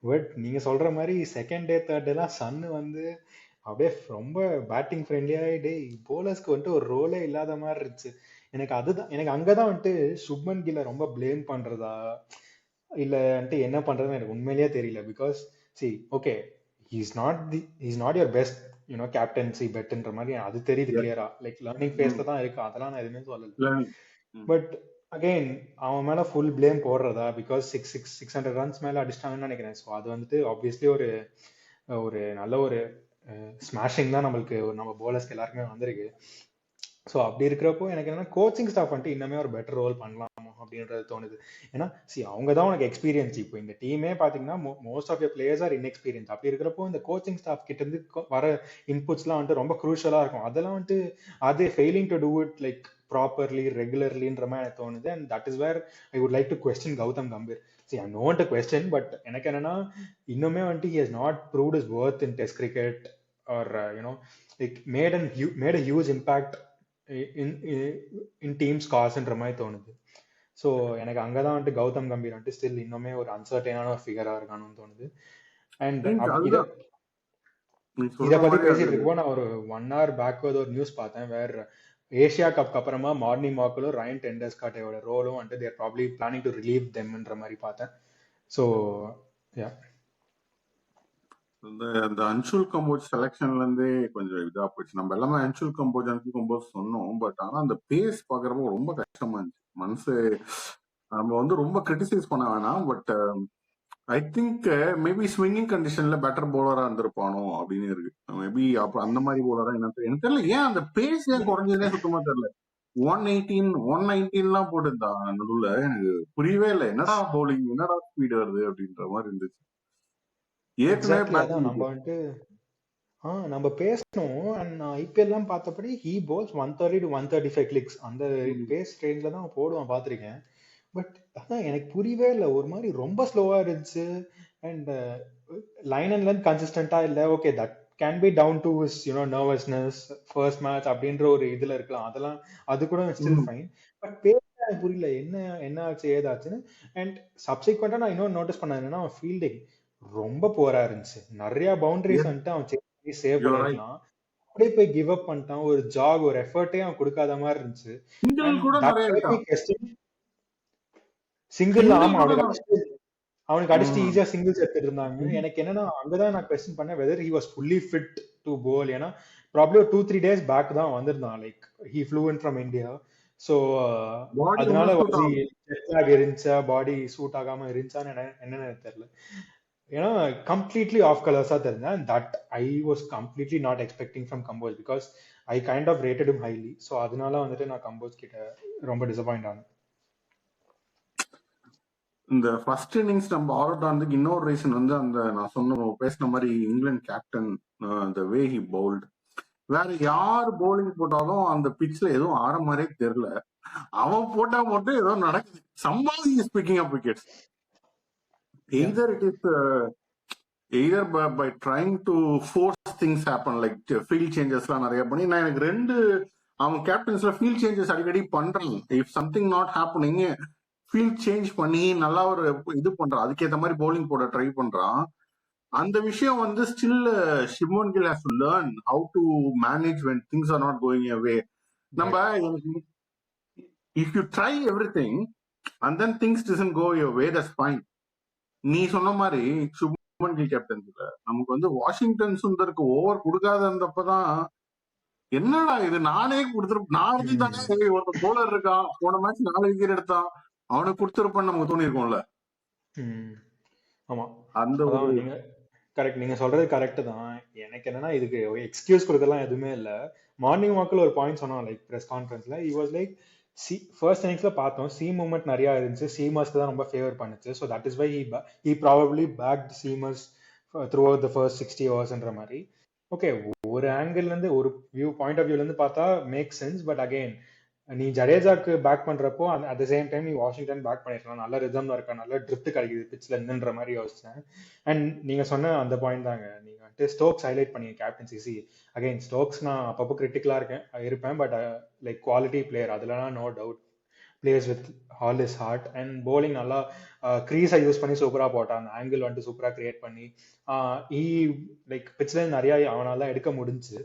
பட் நீங்க சொல்ற மாதிரி செகண்ட் டே தேர்ட் டே எல்லாம் சன் வந்து அப்படியே ரொம்ப பேட்டிங் ஃப்ரெண்ட்லியா டே போலர்ஸ்க்கு வந்துட்டு ஒரு ரோலே இல்லாத மாதிரி இருந்துச்சு. எனக்கு அங்கதான் வந்துட்டு சுப்மன் கில்ல ரொம்ப பிளேம் பண்றதா இல்ல வந்துட்டு என்ன பண்றதுன்னு எனக்கு உண்மையிலேயே தெரியல. Because see okay he's not your best captaincy பெட்ன்ற மாதிரி அது தெரியுது கிளியரா. லைக் லேர்னிங் ஃபேஸ்ல தான் இருக்கு, அதெல்லாம் நான் எதுவுமே சொல்லல. பட் அகைன் அவன் மேல ஃபுல் பிளேம் போடுறதா? பிகாஸ் 600 ரன்ஸ் மேல அடிச்சிட்டாங்கன்னு நினைக்கிறேன். ஸோ அது வந்துட்டு ஆப்வியஸ்லி ஒரு நல்ல ஒரு ஸ்மாஷிங் தான் நம்மளுக்கு நம்ம போலர்ஸ்க்கு எல்லாருக்குமே வந்திருக்கு. ஸோ அப்படி இருக்கிறப்போ எனக்கு என்னன்னா கோச்சிங் ஸ்டாஃப் வந்துட்டு இன்னமே ஒரு பெட்டர் ரோல் பண்ணலாமோ அப்படின்றது தோணுது. ஏன்னா அவங்க தான் உனக்கு எக்ஸ்பீரியன்ஸ். இப்போ இந்த டீமே பார்த்தீங்கன்னா most of your players are inexperience. அப்படி இருக்கிறப்போ இந்த கோச்சிங் ஸ்டாஃப் கிட்ட இருந்து வர இன்புட்ஸ்லாம் வந்துட்டு ரொம்ப குரூஷலாக இருக்கும். அதெல்லாம் வந்துட்டு அது failing to do it like properly ரெகுலர்லின்ற மாதிரி எனக்கு தோணுது. And that is where I would like to question Gautam Gambhir. see, I know to question, but எனக்கு என்னன்னா இன்னுமே வந்துட்டு he has not proved his worth in test cricket or like made a huge impact in in, in team scores மாதிரி தோணுது. So எனக்கு அங்கதான் வந்துட்டு கௌதம் கம்பீர் வந்துட்டு ஸ்டில் இன்னுமே ஒரு அன்சர்டைனான ஒரு ஃபிகரா இருக்கான்னு தோணுது. அண்ட் இதை அதுதான் நீ இதை சொல்ற பத்தி மாதிரி அது பேசிட்டு இருக்கோம். நான் ஒரு 1 hour பேக்வர்ட் ஒரு நியூஸ் பார்த்தேன் வேற ஏஷியா கப் அப்புறமா மார்னிங் வாக்கிலும் ரயன் டெண்டர்ஸ்காட்டோட ரோலும் வந்துட்டு தேர் ப்ராப்ளி பிளானிங் டு ரிலீவ் தெம்ன்ற மாதிரி பார்த்தேன். ஸோ யா அந்த அன்சுல் கம்போஜ் செலெக்ஷன்ல இருந்தே கொஞ்சம் இதா போச்சு. நம்ம எல்லாமே அன்சுல் கம்போஜ் சொன்னோம். பட் ஆனா அந்த பேஸ் பாக்குறப்போ ரொம்ப கஷ்டமா இருந்துச்சு. மனசு நம்ம வந்து ரொம்ப கிரிட்டிசைஸ் பண்ண வேணாம். But I think maybe swinging கண்டிஷன்ல பெட்டர் பவுலரா இருந்திருப்பானோ அப்படின்னு இருக்கு. மேபி அப்ப அந்த மாதிரி பவுலரா எனக்கு தெரியல. ஏன் அந்த பேஸ் ஏன் குறைஞ்சதுனே சுத்தமா தெரியல. 118 119 போட்டுருந்தான் நடுவுல. எனக்கு புரியவே இல்லை. என்னடா பவுலிங், என்னடா ஸ்பீடு வருது அப்படின்ற மாதிரி இருந்துச்சு. ஏற்கனவே எக்ஸாக்ட்லி அதான் நம்ம பேட்டிங் வந்துட்டு நம்ம பேசணும். அண்ட் நான் ஐபிஎல்லாம் பார்த்தபடி ஹீ போல்ஸ் 130 to 135 கிளிக்ஸ் அந்த பேஸ் ரேஞ்சில் தான் போடுவான் பார்த்துருக்கேன். பட் அதான் எனக்கு புரியவே இல்லை. ஒரு மாதிரி ரொம்ப ஸ்லோவா இருந்துச்சு. அண்ட் லைன் அண்ட் லென்த் கன்சிஸ்டண்டா இல்லை. Okay, that can be down to his nervousness first match அப்படின்ற ஒரு இதுல இருக்கலாம். அதெல்லாம் அது கூட ஸ்டில் ஃபைன். பட் பேச எனக்கு புரியல என்ன ஆச்சு ஏதாச்சுன்னு. அண்ட் சப்சிக்வெண்டா நான் இன்னொன்று நோட்டீஸ் பண்ணது என்னன்னா அவன் ஃபீல்டிங் ரொம்ப புவரா இருந்துச்சு. நிறைய பவுண்டரிஸ் வந்துட்டு அவன் சேவ் பண்ணிருக்கலாம். அப்படியே போய் கிவ் அப் பண்ணிட்டான். ஒரு ஜாக் ஒரு எஃபர்ட்டே அவன் கொடுக்காத மாதிரி இருந்துச்சு. சிங்கிள் கூட நிறைய விட்டான். சிங்கிள் ஆமா அவனுக்கு அடிச்சுட்டு ஈஸியா சிங்கிள்ஸ் எடுத்துட்டு இருந்தாங்க. எனக்கு என்னன்னா அங்கதான் நான் கொஸ்டின் பண்ணேன் whether he was fully fit to bowl. ஏன்னா ப்ராப்ளி ஒரு 2-3 days பேக் தான் வந்திருந்தான். Like he flew in from India. So அதனால இருந்துச்சா, பாடி சூட் ஆகாம இருந்துச்சான்னு என்னன்னு எனக்கு தெரியல. ஏன்னா கம்ப்ளீட்லி ஆஃப் கலர்ஸா தெரிஞ்சேன். That I was completely not expecting from Kamboj because I kind of rated him highly. So அதனால வந்துட்டு நான் கம்போஸ் கிட்ட ரொம்ப டிசப்பாயிண்ட் ஆனேன். இந்த ஃபர்ஸ்ட் இன்னிங்ஸ் நம்ம ஆல் அவுட் ஆனதுக்கு இன்னொரு ரீசன் வந்து அந்த நான் சொன்ன பேசின மாதிரி இங்கிலாந்து கேப்டன் அந்த வே ஹி பவுல்ட். வேற யார் பவுலிங் போட்டாலும் அந்த பிச்ல எதுவும் ஆற மாதிரியே தெரியல. அவன் போட்டா மட்டும் ஏதோ நடக்குது. சம்பாதி speaking of wickets. Either it is either by trying to force things happen like field சேஞ்சஸ்லாம் நிறைய பண்ணி. நான் எனக்கு ரெண்டு அவன் கேப்டன்ஸ்ல ஃபீல்ட் சேஞ்சஸ் அடிக்கடி பண்றான். If something not happening field change பண்ணி நல்லா ஒரு இது பண்றான். அதுக்கேற்ற மாதிரி பவுலிங் போட ட்ரை பண்றான். அந்த விஷயம் வந்து still Shubman Gill has to learn how to manage when things are not going away. நம்ம if you try everything and then things doesn't go your way, that's fine. நீ சொன்ன மாதிரி சுப்மன் கில் கேப்டன்ஸ்ல நமக்கு வந்து வாஷிங்டன் சுந்தருக்கு ஓவர் கொடுக்காத இருந்தப்பதான் என்னடா இது நானே கொடுத்துருப்பேன், நான் வந்து தானே ஒரு போலர் இருக்கான், போன மேட்ச் 4 விக்கெட் எடுத்தான், அவனுக்கு கொடுத்துருப்பான்னு நமக்கு தோணி இருக்கும்ல. ஆமா, அந்த நீங்க கரெக்ட், நீங்க சொல்றது கரெக்ட் தான். எனக்கு என்னன்னா இதுக்கு எக்ஸ்கியூஸ் கொடுக்கலாம் எதுவுமே இல்ல. மார்னிங் வாக்கில் ஒரு பாயிண்ட் சொன்னான் லைக் பிரஸ் கான்ஃபரன்ஸ்ல. ஹி வாஸ் லைக் ஃபர்ஸ்ட் இன்னிங்ஸ்ல பார்த்தோம் சீம் மூவ்மெண்ட் நிறைய இருந்துச்சு, சீமர்ஸ்க்கு தான் ரொம்ப ஃபேவர் பண்ணுச்சு. So that is why he probably backed seamers throughout the த ஃபர்ஸ்ட் 60 hours மாதிரி. ஓகே, ஒரு ஆங்கிள் இருந்து ஒரு பாயிண்ட் ஆஃப் வியூல இருந்து பார்த்தா மேக் சென்ஸ். பட் அகைன் நீ ஜடேஜாக்கு பேக் பண்றப்போ அட் த சேம் டைம் நீ வாஷிங்டன் பேக் பண்ணிருக்கலாம். நல்ல ரிதம்ல இருக்கா, நல்ல ட்ரிப்ட் கிடைக்குது பிட்ச்ல இருந்துன்ற மாதிரி யோசிச்சேன். அண்ட் நீங்க சொன்ன அந்த பாயிண்ட் தாங்க, நீங்க வந்துட்டு ஸ்டோக்ஸ் ஹைலைட் பண்ணீங்க கேப்டன்சி. அகைன் ஸ்டோக்ஸ் நான் அப்பப்போ கிரிட்டிக்கலா இருப்பேன். பட் லைக் குவாலிட்டி பிளேயர், அதுலலாம் no doubt. Players with all is heart. And bowling நல்லா க்ரீஸை யூஸ் பண்ணி சூப்பரா போட்டான். அந்த ஆங்கிள் வந்துட்டு சூப்பரா கிரியேட் பண்ணி லைக் பிட்ச்ல நிறைய அவனால எடுக்க முடிஞ்சு.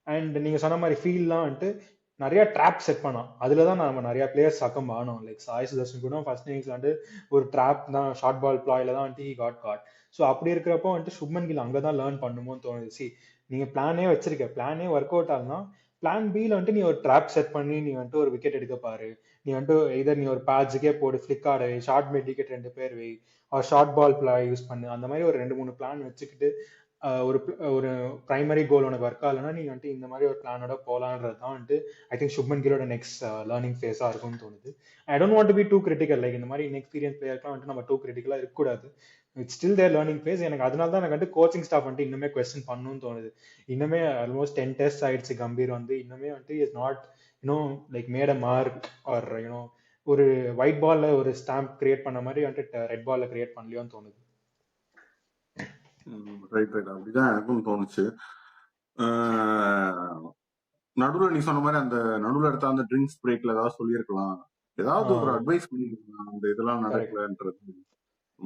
அண்ட் நீங்க சொன்ன மாதிரி ஃபீல்லாம் வந்துட்டு நிறைய ட்ராப் செட் பண்ணோம். அதுல தான் நம்ம நிறைய பிளேயர்ஸ் சக்கம் ஆனோம். லைக் சாய் சுதர்ஷன் கூட ஃபர்ஸ்ட் இன்னிங்ஸ்ல வந்துட்டு ஒரு ட்ராப் தான், ஷார்ட் பால் பிளாயில தான் வந்துட்டு காட். ஸோ அப்படி இருக்கிறப்போ வந்துட்டு சுப்மன் கில் அங்கே தான் லேர்ன் பண்ணுமோன்னு தோணுது. நீங்க பிளானே வச்சிருக்க, பிளானே ஒர்க் அவுட் ஆகுனா பிளான் பில வந்துட்டு நீ ஒரு ட்ராப் செட் பண்ணி நீ வந்துட்டு ஒரு விக்கெட் எடுக்க பாரு. நீ வந்துட்டு எதர் நீ ஒரு பேட்சுக்கே போடு, ஃபிளிக் ஆடு, ஷார்ட் மிட் விக்கெட் 2 பேர் வை, ஷார்ட் பால் பிளா யூஸ் பண்ணு. அந்த மாதிரி ஒரு 2-3 பிளான் வச்சுக்கிட்டு ஒரு பிரைமரி கோல் உனக்கு ஒர்க் ஆகலைன்னா நீ வந்துட்டு இந்த மாதிரி ஒரு பிளானோட போலான்றது தான் வந்துட்டு ஐ திங்க் சுப்மன் கிலோட நெக்ஸ்ட் லேர்னிங் ஃபேஸா இருக்கும்னு தோணுது. I don't want to be too critical. Like இந்த மாதிரி இன்எக்ஸ்பீரியன்ஸ் பிளேயர்லாம் வந்துட்டு நம்ம டூ கிரிட்டிக்கலா இருக்கக்கூடாது. It's still their learning phase. எனக்கு அதனால தான் எனக்கு வந்துட்டு கோச்சிங் ஸ்டாஃப் வந்துட்டு இன்னுமே கொஸ்டின் பண்ணணும்னு தோணுது. இன்னுமே ஆல்மோஸ்ட் 10 tests ஆயிடுச்சு கம்பீர் வந்து. இன்னுமே வந்துட்டு is not like made a mark R ஒரு ஒயிட் பால்ல ஒரு ஸ்டாம்ப் கிரியேட் பண்ண மாதிரி வந்துட்டு ரெட் பால்ல கிரியேட் பண்ணலையோன்னு தோணுது. ரைட் ரைட் அப்படிதான் எனக்கும் தோணுச்சு. நடுவில் நீ சொன்ன மாதிரி அந்த நடுவில் எடுத்த அந்த ட்ரிங்க்ஸ் பிரேக்ல ஏதாவது சொல்லியிருக்கலாம், ஏதாவது ஒரு அட்வைஸ் பண்ணிருக்கலாம், அந்த இதெல்லாம் கரெக்ட். நடக்கலன்றது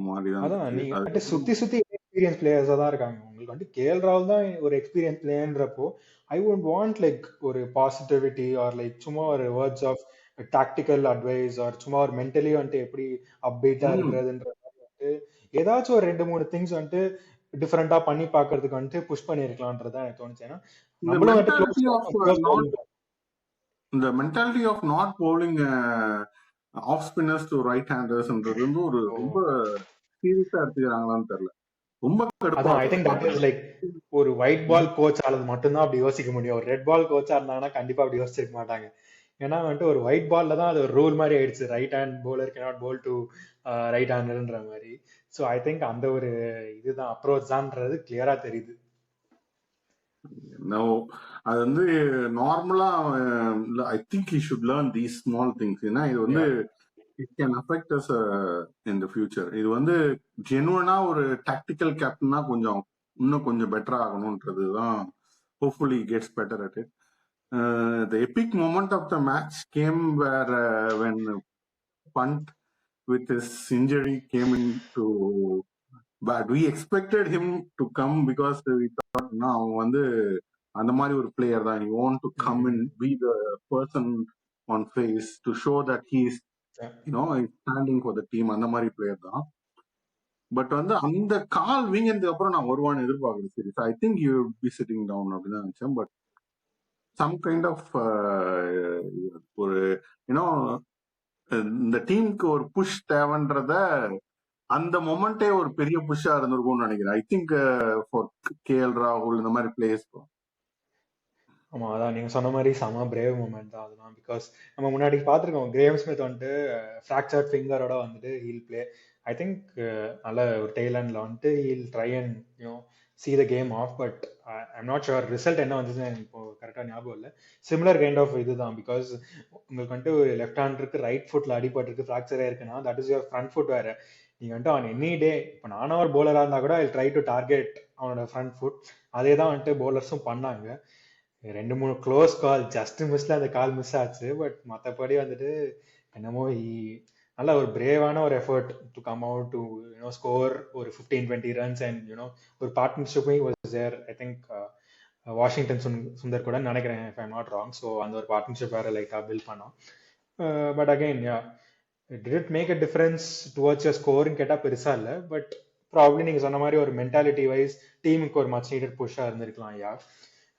மாதிரிதான் அதான் இருந்துச்சு. நீங்க வந்துட்டு அதுக்கப்புறம் சுத்தி சுத்தி எக்ஸ்பீரியன்ஸ் பிளேயர்ஸா தான் இருக்காங்க. உங்களுக்கு வந்துட்டு கேஎல் ராகுல் தான் ஒரு எக்ஸ்பீரியன்ஸ் பிளேயர்ன்றப்போ ஐ வுட் வாண்ட் லைக் ஒரு பாசிட்டிவிட்டி ஆர் லைக் சும்மா ஒரு words of tactical advice or சும்மா ஒரு மென்டலி வந்துட்டு எப்படி அப்டேட்டா ம், இருக்கிறதுன்ற மாதிரி வந்துட்டு ஏதாச்சும் ஒரு 2-3 திங்ஸ் வந்துட்டு டிஃப்ரெண்டா பண்ணி பார்க்கிறதுக்கு வந்துட்டு புஷ் பண்ணிருக்கலாம்ன்றதான் எனக்கு தோணுச்சு. ஏன்னா இந்த நம்மளும் வந்துட்டு மென்டாலிட்டி ஆஃப் நாட் இந்த mentality of not bowling off spinners to right ஹேண்டர்ஸ்ன்றது வந்து ஒரு ரொம்ப சீரியஸா எடுத்துக்கிறாங்களான்னு தெரியல. ரொம்ப கடுப்பா அதான் ஐ இருக்கு திங்க் தட் இஸ் லைக் ஒரு ஒயிட் பால் கோச் ஆனது மட்டும்தான் அப்படி யோசிக்க முடியும். ஒரு ரெட் பால் கோச்சா இருந்தாங்கன்னா கண்டிப்பா அப்படி யோசிச்சிருக்க மாட்டாங்க. ஏன்னா வந்துட்டு ஒரு ஒயிட் பால்ல தான் அது ஒரு ரூல் மாதிரி ஆயிடுச்சு, right hand bowler cannot bowl to right ஹேண்டர்ன்ற மாதிரி. ஸோ ஐ திங்க் அந்த ஒரு இதுதான் அப்ரோச் தான்ன்றது கிளியரா தெரியுது. No, அது வந்து நார்மலா ஐ think he should learn these small things. ஏன்னா இது வந்து it can affect as in the future. இது வந்து ஜெனுவனா ஒரு டாக்டிக்கல் கேப்டனா கொஞ்சம் இன்னும் கொஞ்சம் பெட்டரா ஆகணும்ன்றது தான். Hopefully gets better at it. The epic moment of the match came where when Pant with his injury came into, but we expected him to come because we thought அவன் வந்து அந்த மாதிரி ஒரு பிளேயர் தான். You want to come and be the person on face to show that he is standing for the team. அந்த மாதிரி player தான். But வந்து அந்த கால் வீங்கினதுக்கு அப்புறம் நான் வருவான்னு எதிர்பார்க்கல serious. I think you be sitting down அப்படின்னு நினைச்சேன். பட் சம் கைண்ட் ஆஃப் ஒரு யூனோ இந்த டீமுக்கு ஒரு புஷ் தேவைன்றத அந்த மொமெண்டே ஒரு பெரிய புஷ்ஷா இருந்திருக்கும்னு நினைக்கிறேன். ஐ திங்க் ஃபார் கேஎல் ராகுல் இந்த மாதிரி பிளேயர்ஸ். ஆமா, அதான் நீங்க சொன்ன மாதிரி செம பிரேவ் மூமெண்ட் தான் அதெல்லாம். பிகாஸ் நம்ம முன்னாடி பார்த்துருக்கோம் கிரேம் ஸ்மித் வந்துட்டு ஃப்ராக்சர்ட் ஃபிங்கரோட வந்துட்டு ஹீல் பிளே. ஐ திங்க் நல்ல ஒரு டெய்லண்ட்ல வந்துட்டு he'll try and see the game off, but I'm not sure result என்ன வந்துச்சு எனக்கு இப்போ கரெக்டாக ஞாபகம் இல்லை. சிமிலர் கைண்ட் ஆஃப் இதுதான். பிகாஸ் உங்களுக்கு வந்துட்டு ஒரு லெஃப்ட் ஹேண்ட் இருக்கு, ரைட் ஃபுட்ல அடிபட்டு ஃப்ராக்சரே இருக்குன்னா that is your front food வேற. நீங்க வந்துட்டு அவன் எனி டே இப்போ நானும் ஒரு போலராக இருந்தா கூட ஐ ட்ரை டு டார்கெட் அவனோட ஃப்ரண்ட் ஃபுட். அதே தான் வந்துட்டு போலர்ஸும் பண்ணாங்க. 2-3 க்ளோஸ் கால், ஜஸ்ட் மிஸ்ல அந்த கால் மிஸ் ஆச்சு. பட் மற்றபடி வந்துட்டு என்னமோ நல்ல ஒரு பிரேவான ஒரு effort to come out to score ஒரு 15-20 ரன்ஸ் அண்ட் ஒரு பார்ட்னர்ஷிப்பும் was there. I think Washington Sundar கூட நினைக்கிறேன், if I'm not wrong. So அந்த ஒரு பார்ட்னர்ஷிப் வேற லைட்டாக பில்ட் பண்ணோம். But again did it make a difference towards your ஸ்கோர்னு கேட்டால் பெருசா இல்லை. பட் ப்ராப்ளி நீங்க சொன்ன மாதிரி ஒரு மென்டாலிட்டி வைஸ் டீமுக்கு ஒரு மச் நீடட் புஷ்ஷாக இருந்திருக்கலாம். யா.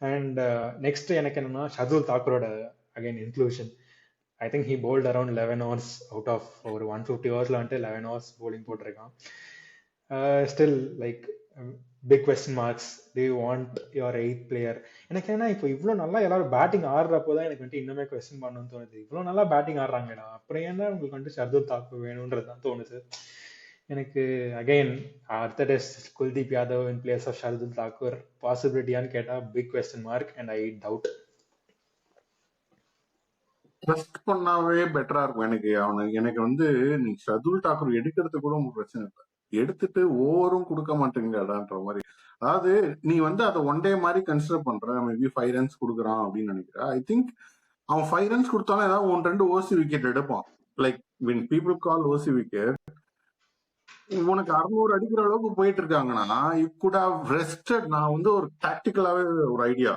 அண்ட் நெக்ஸ்ட் எனக்கு என்னன்னா ஷர்துல் தாக்கூரோட again inclusion. I think he bowled around 11 hours out of ஒரு 150 hours வந்துட்டு 11 hours போலிங் போட்டிருக்கான். Still like big question marks. Do you want your 8th player? எனக்கு என்ன இப்போ இவ்வளோ நல்லா எல்லாரும் பேட்டிங் ஆடுறப்போ தான் எனக்கு வந்துட்டு இன்னுமே கொஸ்டின் பண்ணணும்னு தோணுது. இவ்வளோ நல்லா பேட்டிங் ஆடுறாங்கடா, அப்புறம் ஏன்னா உங்களுக்கு வந்துட்டு ஷர்துல் தாக்கூர் வேணும்ன்றது தான் தோணுது எனக்கு. அகைன் அடுத்த test Kuldeep Yadav in place of Shardul Thakur பாசிபிலிட்டியான்னு கேட்டா big question mark and I doubt. Trust பண்ணாவே பெட்டரா இருக்கும். எனக்கு வந்து நீ ஷர்துல் தாக்கூர் எடுக்கிறது கூட உங்களுக்கு பிரச்சனை இல்லை, எடுத்துட்டு ஓவரும் கொடுக்க மாட்டேங்கடான்ற மாதிரி. அதாவது நீ வந்து அதை ஒன் டே மாதிரி கன்சிடர் பண்ற, மேபி 5 runs கொடுக்குறான் அப்படின்னு நினைக்கிற. ஐ திங்க் அவன் 5 runs கொடுத்தாலும் ஏதாவது 1-2 ஓசி விக்கெட் எடுப்பான். Like when people call OC wicket, உனக்கு 600 அடிக்கிற அளவுக்கு போயிட்டு இருக்காங்கன்னா யூ குட் ஹவ் ரெஸ்டட். நான் வந்து ஒரு டாக்டிக்கலாவே ஒரு ஐடியா,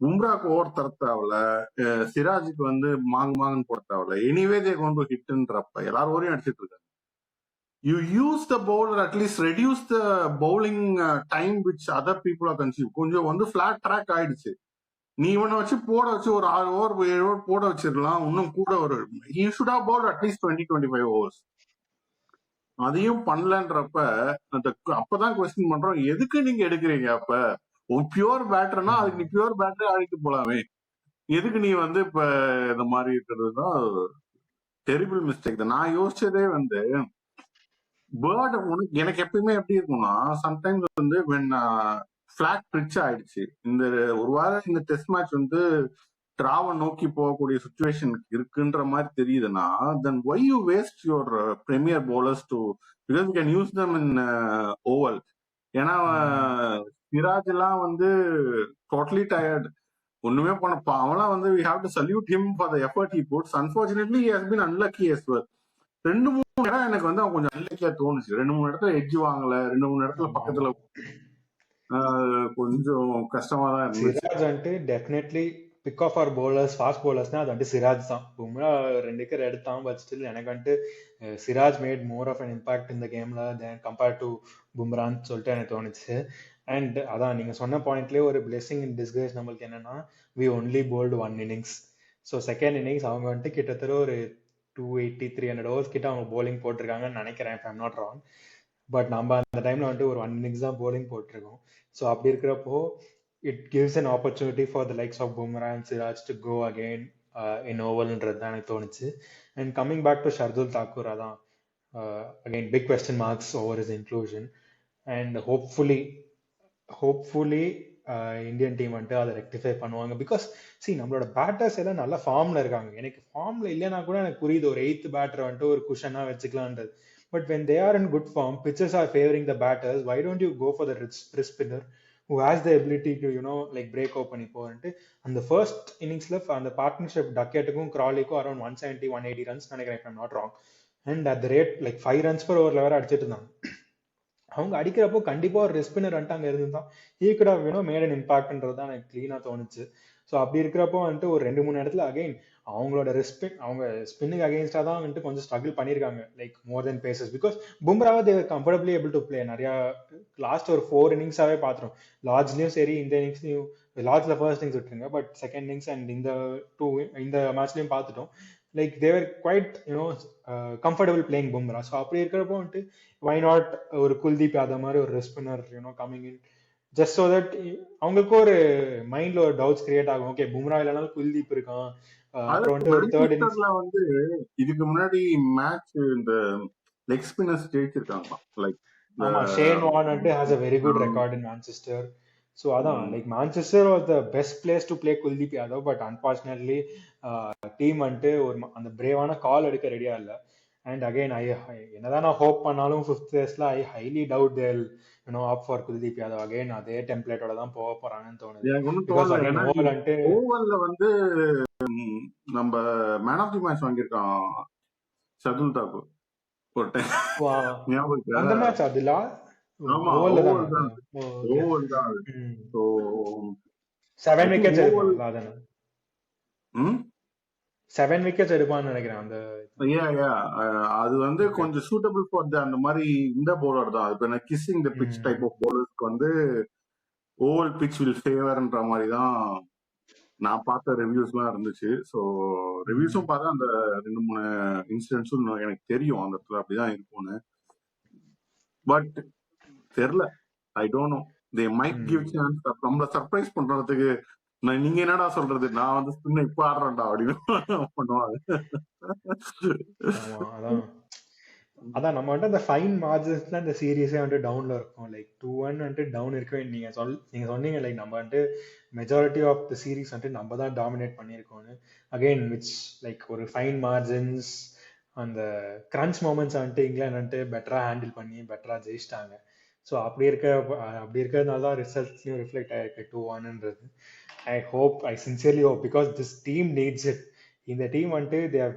பும்ராக்கு ஓவர் தர தேவையில்ல, சிராஜுக்கு வந்து மாங்குன்னு போட தேவையில்ல, எனிவே தே கோயிங் டு ஹிட்ன்றப்ப எல்லாரும் ஓரையும் அடிச்சிட்டு இருக்காங்க. You use the bowler, at least reduce the bowling time which other people are consuming. கொஞ்சம் வந்து flat track ஆயிடுச்சு. நீ இவனை வச்சு போட வச்சு ஒரு 6 over 7 over போட வச்சிடலாம். இன்னும் கூட ஒரு you should have bowled at least 20-25 overs. அதையும் பண்ணலன்றப்ப அப்பதான் கொஸ்டின் பண்றோம், எதுக்கு நீங்க எடுக்கிறீங்க? அப்ப பியூர் பேட்டர்னா அதுக்கு நீ பியூர் பேட்டரே ஆடிட்டு போலாமே, எதுக்கு நீ வந்து இப்ப இந்த மாதிரி இருக்கிறதுதான் டெரிபிள் மிஸ்டேக் தான். நான் யோசிச்சதே வந்து பேர்டு எனக்கு எப்பயுமே எப்படி இருக்கும்னா, சம்டைம்ஸ் வந்து வென் ஃபிளாட் பிரிட்ஜ் ஆயிடுச்சு, இந்த ஒரு வாரம் இந்த டெஸ்ட் மேட்ச் வந்து டிராவை நோக்கி போகக்கூடிய சுச்சுவேஷன் இருக்குன்ற மாதிரி தெரியுதுன்னா then why you waste your premier bowlers to because you can use them in Oval. ஏன்னா சிராஜ் எல்லாம் வந்து டோட்டலி டயர்ட், ஒண்ணுமே பண்ணப்பா. அவன்லாம் வந்து we have to salute him for the effort he puts. Unfortunately he has been unlucky as well. 2-3 இடம் எனக்கு வந்து அவன் கொஞ்சம் அன்லக்கியா தோணுச்சு. 2-3 இடத்துல எட்ஜ் வாங்கல, 2-3 இடத்துல பக்கத்துல கொஞ்சம் கஷ்டமா தான் இருந்துச்சு. சிராஜ் வந்துட்டு definitely pick of our bowlers fast bowlersனா அது வந்துட்டு சிராஜ் தான். பும்ரா 2 விக்கெட் எடுத்தான், பட் ஸ்டில் எனக்கு வந்துட்டு Siraj made more of an impact இந்த கேம்ல தென் கம்பேர்ட் டு பும்ரான்னு சொல்லிட்டு எனக்கு தோணுச்சு. அண்ட் அதான் நீங்க சொன்ன பாயிண்ட்லயே ஒரு பிளெஸிங் இன் டிஸ்கிரேஸ் நம்மளுக்கு என்னன்னா we only bowled 1 innings. So second innings அவங்க வந்துட்டு கிட்டத்தட்ட ஒரு 280-300 ஓவர்ஸ் கிட்ட அவங்க bowling போட்டிருக்காங்கன்னு நினைக்கிறேன், if I'm not wrong. But நம்ம அந்த டைம்ல வந்துட்டு ஒரு 1 இன்னிங்ஸ் தான் bowling போட்டிருக்கோம். ஸோ அப்படி இருக்கிறப்போ it gives an opportunity for the likes of Bumrah and Siraj to go again in ovalன்றது தான் எனக்கு தோணுச்சு. And coming back to Shardul Thakur, அதான் again big question marks over his inclusion. And hopefully Indian team வந்துட்டு அதை rectify பண்ணுவாங்க. Because நம்மளோட batters எல்லாம் நல்ல ஃபார்ம்ல இருக்காங்க. எனக்கு ஃபார்ம்ல இல்லைன்னா கூட எனக்கு புரியுது ஒரு 8th பேட்டர் வந்துட்டு ஒரு குஷனா வச்சுக்கலான்றது. But when they are in good form, pitches are favoring the batters, why don't you go for the wrist spinner who has the ability to like break open இப்போ வந்துட்டு அந்த ஃபர்ஸ்ட் இன்னிங்ஸ்ல அந்த partnership டக்கெட்டுக்கும் கிராலிக்கும் around 170-180 runs நினைக்கிறேன், if I'm not wrong. And at the rate like 5 runs per over வேற அடிச்சிட்டு இருந்தாங்க. அவங்க அடிக்கிறப்போ கண்டிப்பா ஒரு ரெஸ்பின்னர் வந்துட்டு அங்க இருந்துதான் he could have made an impactன்றது தான் எனக்கு கிளீனா தோணுச்சு. ஸோ அப்படி இருக்கிறப்போ வந்துட்டு ஒரு 2-3 இடத்துல அகைன் அவங்களோட அவங்க ஸ்பின்னுக்கு அகேன்ஸ்டா தான் வந்துட்டு கொஞ்சம் ஸ்ட்ரகிள் பண்ணியிருக்காங்க, like more than paces. Because பும்ராவை they were comfortably able to play. நிறைய லாஸ்ட் ஒரு 4 இன்னிங்ஸாவே பாத்துரும், லார்ஜ்லயும் சரி இந்த இன்னிங்ஸ்லயும். லார்ஜ்ல ஃபர்ஸ்ட் இன்னிங்ஸ் விட்டுருங்க, பட் செகண்ட் இன்னிங்ஸ் அண்ட் இந்த மேட்ச்லயும் பார்த்துட்டோம். Like they were quite comfortable playing Bumrah. So அப்படி இருக்கிறப்போ வந்துட்டு வை நாட் ஒரு குல்தீப் யாதவ் மாதிரி ஒரு wrist spinner coming in, just so that அவங்களுக்கு ஒரு மைண்ட்ல ஒரு டவுட்ஸ் கிரியேட் ஆகும். ஓகே பும்ரா இல்லைனாலும் குல்தீப் இருக்கான். அப்புறம் வந்து ஒரு தேர்ட் இன்னிங்ஸ்ல வந்து இதுக்கு முன்னாடி மேட்ச் இந்த லெக் ஸ்பின்னர்ஸ் ஜெயிச்சிருக்காங்க. லைக் ஆமா, ஷேன் வார்ன் வந்து has a very good record in Manchester. So அதான் like Manchester was the best place to play Kuldeep Yadav. But unfortunately team வந்துட்டு ஒரு அந்த பிரேவான கால் எடுக்க ரெடியா இல்லை. அண்ட் அகைன் என்னதான் நான் ஹோப் பண்ணாலும் 5th டெஸ்ட்ல I highly doubt they'll opt for Kuldeep Yadav. Again அதே டெம்ப்ளேட்டோட தான் போக போறாங்கன்னு தோணுது. ஓவல்ல வந்து நம்ம மேன் ஆஃப் தி மேட்ச் வாங்கியிருக்கான் ஷர்துல் தாக்கூர் ஒரு டைம். அந்த மேட்ச் அதுல ஓவல் தான். சோ 7 விக்கெட்ஸ் எடுப்பான்ல, அதானே 7 விக்கெட்ஸ் எடுப்பான்னு நினைக்கிறேன். அந்த அது வந்து கொஞ்சம் சூட்டபிள் ஃபார் அந்த மாதிரி இந்த பவுலர் தான். இப்ப நான் kissing the pitch type of பவுலர்ஸ்க்கு வந்து ஓவல் பிட்ச் வில் ஃபேவர்ன்ற மாதிரி தான் நான் பார்த்த ரிவ்யூஸ்லாம் இருந்துச்சு. ஸோ ரிவ்யூஸும் பார்த்தா அந்த 2-3 இன்சிடென்ட்ஸும் எனக்கு தெரியும் அந்த இடத்துல அப்படிதான் இருக்கும்னு. பட் தெரியல, ஐ don't no, they might give chance நம்மள சர்ப்ரைஸ் பண்றதுக்கு. நீங்க என்னடா சொல்றது, நான் வந்து ஸ்பின் இப்ப ஆடுறேன்டா அப்படின்னு பண்ணுவாங்க. அதான் நம்ம வந்து அந்த ஃபைன் மார்ஜின்ஸ்ல இந்த சீரீஸே வந்து டவுன்ல இருக்கும். லைக் 2-1 வந்து டவுன் இருக்கவே நீங்க சொன்னீங்க லைக் நம்ம வந்து மெஜாரிட்டி ஆஃப் த சீரீஸ் வந்து நம்ம தான் டாமினேட் பண்ணியிருக்கோம்னு. அகைன் விச் லைக் ஒரு ஃபைன் மார்ஜின்ஸ் அந்த கிரன்ச் மூமெண்ட்ஸ் வந்துட்டு இங்கிலாந்து வந்துட்டு பெட்டரா ஹேண்டில் பண்ணி பெட்டரா ஜெயிச்சிட்டாங்க. ஸோ அப்படி இருக்கிறதுனால தான் ரிசல்ட்ஸ்லையும் ரிஃப்ளெக்ட் ஆயிருக்கு 2-1ன்றது. I sincerely hope, because this team needs it. இந்த டீம் வந்துட்டு தேவ்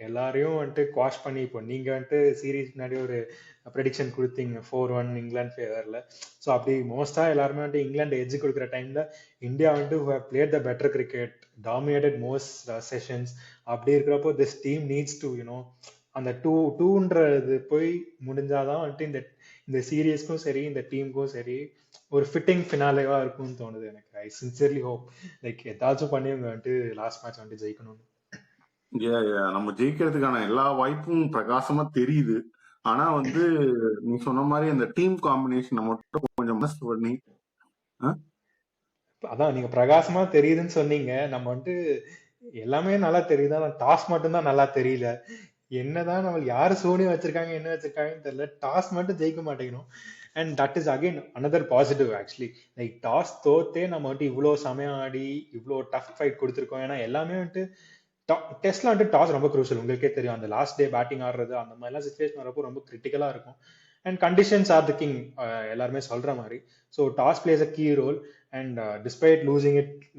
எல்லாரையும் வந்துட்டு குவாஷ் பண்ணி, இப்போ நீங்க வந்துட்டு சீரீஸ் முன்னாடி ஒரு ப்ரெடிக்ஷன் கொடுத்தீங்க 4-1 இங்கிலாந்து ஃபேவர்ல. ஸோ அப்படி மோஸ்டா எல்லாருமே வந்துட்டு இங்கிலாந்து எட்ஜ் கொடுக்குற டைம்ல இந்தியா வந்துட்டு plate the better cricket, dominated most sessions. அப்படி இருக்கிறப்போ திஸ் டீம் நீட்ஸ் டு அந்த 2-2ன்றது போய் முடிஞ்சாதான் வந்துட்டு இந்த சீரீஸ்க்கும் சரி இந்த டீமுக்கும் சரி ஒரு ஃபிட்டிங் ஃபினாலேவா இருக்கும்னு தோணுது எனக்கு. ஐ சின்சியர்லி ஹோப் லைக் ஏதாச்சும் பண்ணி அவங்க வந்துட்டு லாஸ்ட் மேட்ச் வந்துட்டு ஜெயிக்கணும்னு. நம்ம ஜெயிக்கிறதுக்கான எல்லா வாய்ப்பும் பிரகாசமா தெரியுது. ஆனா வந்து நீ சொன்ன மாதிரி அந்த டீம் காம்பினேஷன் மட்டும் கொஞ்சம் மிஸ் பண்ணி. அதான் நீங்க பிரகாசமா தெரியுதுன்னு சொன்னீங்க, நம்ம வந்துட்டு எல்லாமே நல்லா தெரியுது, ஆனா டாஸ் மட்டும் தான் நல்லா தெரியல. என்னதான் நம்மளுக்கு யாரு சோனி வச்சிருக்காங்க என்ன வச்சிருக்காங்கன்னு தெரியல, டாஸ் மட்டும் ஜெயிக்க மாட்டேங்கிறோம். And that is again another positive actually. Like toss தோத்தே நம்ம வந்துட்டு இவ்வளோ சமயம் ஆடி இவ்வளோ டஃப் ஃபைட் கொடுத்துருக்கோம். ஏன்னா எல்லாமே வந்துட்டு டெஸ்ட்ல வந்துட்டு டாஸ் ரொம்ப குரூஷியல், உங்களுக்கே தெரியும். அந்த லாஸ்ட் டே பேட்டிங் ஆடுறது அந்த மாதிரிலாம் சுச்சுவேஷன் வரப்போ ரொம்ப கிரிட்டிக்கலா இருக்கும். And conditions are the king, எல்லாருமே சொல்ற மாதிரி. So toss plays a key role. And despite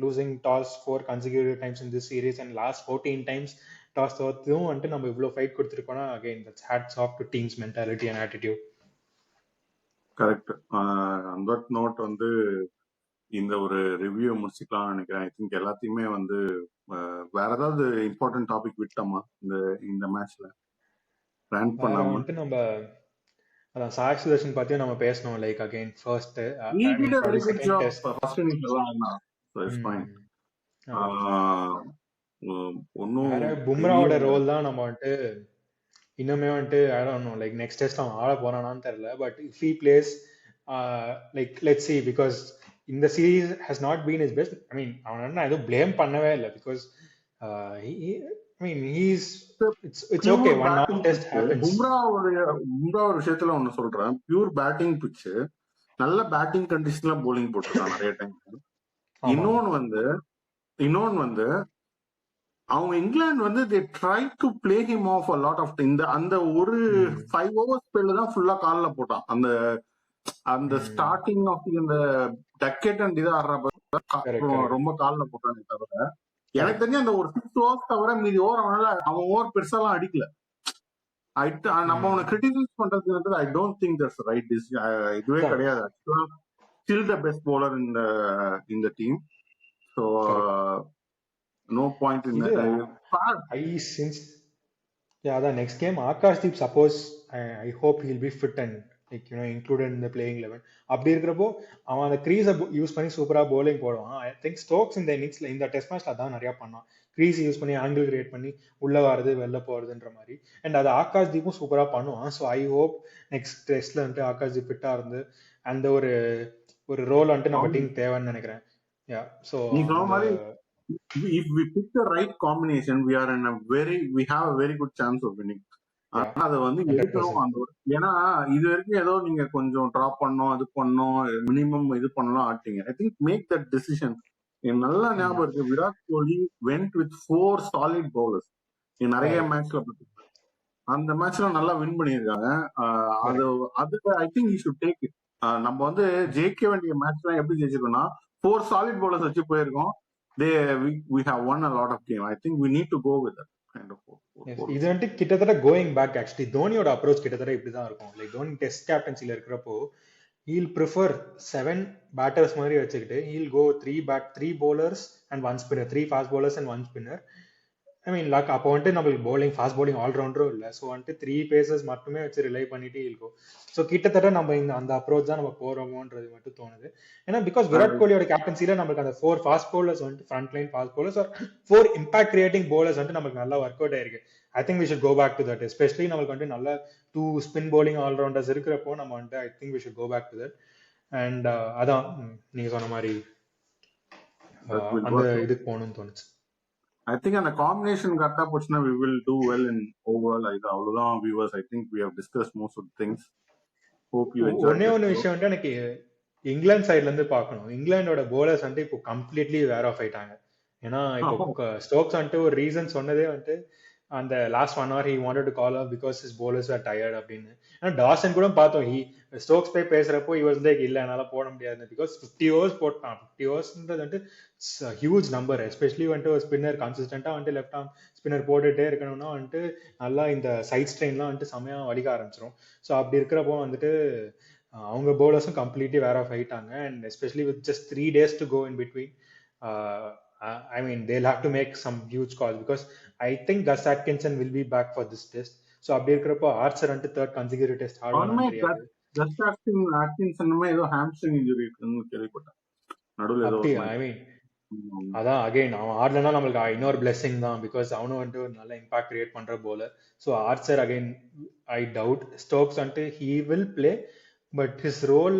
losing toss 4 consecutive times in this series and last 14 times toss தோத்தும் வந்துட்டு நம்ம இவ்வளோ ஃபைட் கொடுத்துருக்கோம்னா again that's hats off to teams mentality and attitude. Correct. அந்த note வந்து இந்த ஒரு review முடிச்சுக்கலாம்னு நினைக்கிறேன். ஐ திங்க் எல்லாத்தையுமே வந்து வேற ஏதாவது இம்பார்ட்டன்ட் டாபிக் விட்டோமா இந்த மேட்ச்ல ரன் வேற பண்ணாம? வந்துட்டு நம்ம அதான் சாய் சுதர்ஷன் பத்தியும் நம்ம பேசணும். Like again first He I did mean a very probably good second job test. first innings எல்லாம் ஆடினா. So it's fine. ஒன்னும் வேற பெரிய பும்ராவோட ரோல் தான் நம்ம வந்துட்டு இன்னுமே வந்துட்டு I don't know like next test அவன் ஆட போறானான்னு தெரியல. But if he plays like let's see because இந்த series has not been is best. I mean அவன் நான் எதுவும் ப்ளேம் பண்ணவே இல்லை because I mean it's okay pure one of batting test pitch. Happens. Bumrah ஒரு விஷயத்துல ஒண்ணு சொல்றேன், பியூர் பேட்டிங் பிச், நல்ல பேட்டிங் கண்டிஷன்ல போலிங் போட்டிருக்கான் நிறைய டைம். இன்னொன்னு வந்து அவங்க இங்கிலாந்து வந்து they try to play him off a lot of அந்த ஒரு 5 ஓவர் ஸ்பெல்ல தான் ஃபுல்லா கால்ல போட்டான். அந்த ஸ்டார்டிங் ஆஃப் இந்த டக்கெட் அண்ட் இது ஆடுறப்ப ரொம்ப கால்ல போட்டானே தவிர, எனக்கு தெரிஞ்ச அந்த ஒரு 6 ஓவர்ஸ் தவிர மீதி ஓவர் அவன் ஓவர் பெருசாலாம் அடிக்கல. நம்ம அவனை கிரிட்டிசைஸ் பண்றதுன்றது I don't think that's right. இதுவே கிடையாது. ஆக்சுவலா still the best bowler in the team. So no point in அதான் next game Akashdeep suppose I hope he'll be fit and like included in the playing 11. அப்படி இருக்கிறப்போ அவன் அந்த க்ரீஸை use பண்ணி சூப்பரா bowling போடுவான். ஐ திங்க் ஸ்டோக்ஸ் இந்த இன்னிங்ஸ்ல இந்த டெஸ்ட் மேட்ச்ல அதான் நிறைய பண்ணான். க்ரீஸ் யூஸ் பண்ணி ஆங்கிள் கிரியேட் பண்ணி உள்ள வரது வெளில போறதுன்ற மாதிரி. அண்ட் அது ஆகாஷ்தீப்பும் சூப்பரா பண்ணுவான். ஸோ ஐ ஹோப் நெக்ஸ்ட் டெஸ்ட்ல வந்துட்டு ஆகாஷ்தீப் ஃபிட்டா இருந்து அந்த ஒரு ரோல் வந்துட்டு நம்ம டீம் தேவைன்னு நினைக்கிறேன். So if we pick the right combination, we have a very good chance of winning. ஆனா அதை வந்து எடுக்கணும். ஏன்னா இது வரைக்கும் ஏதோ நீங்க கொஞ்சம் ட்ராப் பண்ணோம், அது பண்ணோம், மினிமம் இது பண்ணலாம் ஆட்டிங்க. I think make that decision. எனக்கு நல்லா ஞாபகம் இருக்கு, Virat Kohli went with 4 solid bowlers நிறைய மேட்ச்ல. அந்த மேட்ச்ல நல்லா வின் பண்ணியிருக்காங்க. அதுக்கு I think you should take it. நம்ம வந்து ஜெயிக்க வேண்டிய மேட்ச்லாம் எப்படி ஜெயிச்சிருக்கோம்னா 4 சாலிட் பவுலர்ஸ் வச்சு போயிருக்கோம். we have won a lot of game. I think we need to go with that kind of. இது வந்துட்டு கிட்டத்தட்ட கோயிங் பேக் ஆக்சுவலி தோனியோட அப்ரோச் கிட்டத்தட்ட இப்படிதான் இருக்கும். லைக் தோனி டெஸ்ட் கேப்டன்சில இருக்கிறப்போ he'll prefer 7 batters மாதிரி வச்சுக்கிட்டு he'll go 3 bowlers and 1 spinner, 3 fast bowlers and 1 spinner. I mean லாக் அப்போ வந்துட்டு நம்மளுக்கு bowling ஃபாஸ்ட் bowling ஆல்ரவுண்டரும் இல்லை. ஸோ வந்துட்டு 3 பேசஸ் மட்டுமே வச்சு ரிலை பண்ணிட்டு இருக்கும். ஸோ கிட்டத்தட்ட நம்ம அந்த அப்ரோச் தான் நம்ம போறோமோன்றது மட்டும் தோணுது. ஏன்னா பிகாஸ் விராட் கோலியோட கேப்டன்சில நம்மளுக்கு அந்த 4 ஃபாஸ்ட் பவுலர்ஸ் வந்துட்டு front line fast bowlers are 4 impact creating bowlers வந்துட்டு நமக்கு நல்லா ஒர்க் அவுட் ஆயிருக்கு. I think we should go back to that. Especially நம்மளுக்கு வந்துட்டு நல்ல 2 ஸ்பின் bowling ஆல்ரவுண்டர்ஸ் இருக்கிறப்போ நம்ம வந்துட்டு I think we should go back to that. And அதான் நீங்க சொன்ன மாதிரி அந்த இதுக்கு போகணும்னு தோணுச்சு. I think அந்த காம்பினேஷன் கரெக்டா போச்சுன்னா we will do well in overall. இது அவ்வளவுதான் viewers. I think we have discussed most of the things. Hope you enjoyed. ஒண்ணே விஷயம் வந்து எனக்கு இங்கிலாந்து சைட்ல இருந்து பார்க்கணும். இங்கிலாந்தோட bowlers வந்து இப்போ கம்ப்ளீட்லி வேர் ஆஃப் ஆயிட்டாங்க. ஏன்னா இப்போ ஸ்டோக்ஸ் வந்துட்டு ஒரு ரீசன் சொன்னதே வந்துட்டு அந்த last 1 hour he wanted to call off because his bowlers were tired அப்படின்னு. ஏன்னா டாசன் கூட பார்த்தோம், ஸ்டோக்ஸ் போய் பேசுறப்போ he was like இல்ல என்னால போட முடியாது பிகாஸ் 50 overs போட்டான். 50 ஓவர்ஸ்ன்றது வந்துட்டு ஹியூஜ் நம்பர். எஸ்பெஷலி வந்துட்டு ஒரு ஸ்பின்னர் கன்சிஸ்டன்டா வந்துட்டு லெஃப்ட் ஆர்ம் ஸ்பின்னர் போட்டுட்டே இருக்கணும்னா வந்துட்டு நல்லா இந்த சைட் ஸ்ட்ரெயின்லாம் வந்துட்டு செமையா வலிக்க ஆரம்பிச்சிடும். ஸோ அப்படி இருக்கிறப்போ வந்துட்டு அவங்க பவுலர்ஸும் கம்ப்ளீட்லி வேர் ஆஃப் ஆயிட்டாங்க. And especially with just 3 days to go in between, I mean they'll have to make some huge calls because I think Gus Atkinson will be back for this test. So அப்படி இருக்கிறப்போ Archer வந்துட்டு 3rd consecutive test ஆடுவான்னு தெரியாது. Gus Atkinson ஏதோ hamstring injury இருக்குன்னு கேள்விப்பட்டேன் நடுவுல ஏதோ. ஐ மீன் அதான் அகைன் அவன் ஆடலன்னா நம்மளுக்கு இன்னொரு பிளெஸிங் தான் பிகாஸ் அவனும் வந்துட்டு ஒரு நல்ல இம்பாக்ட் கிரியேட் பண்ற bowler. So Archer again I doubt. Stokes வந்துட்டு he will play but his role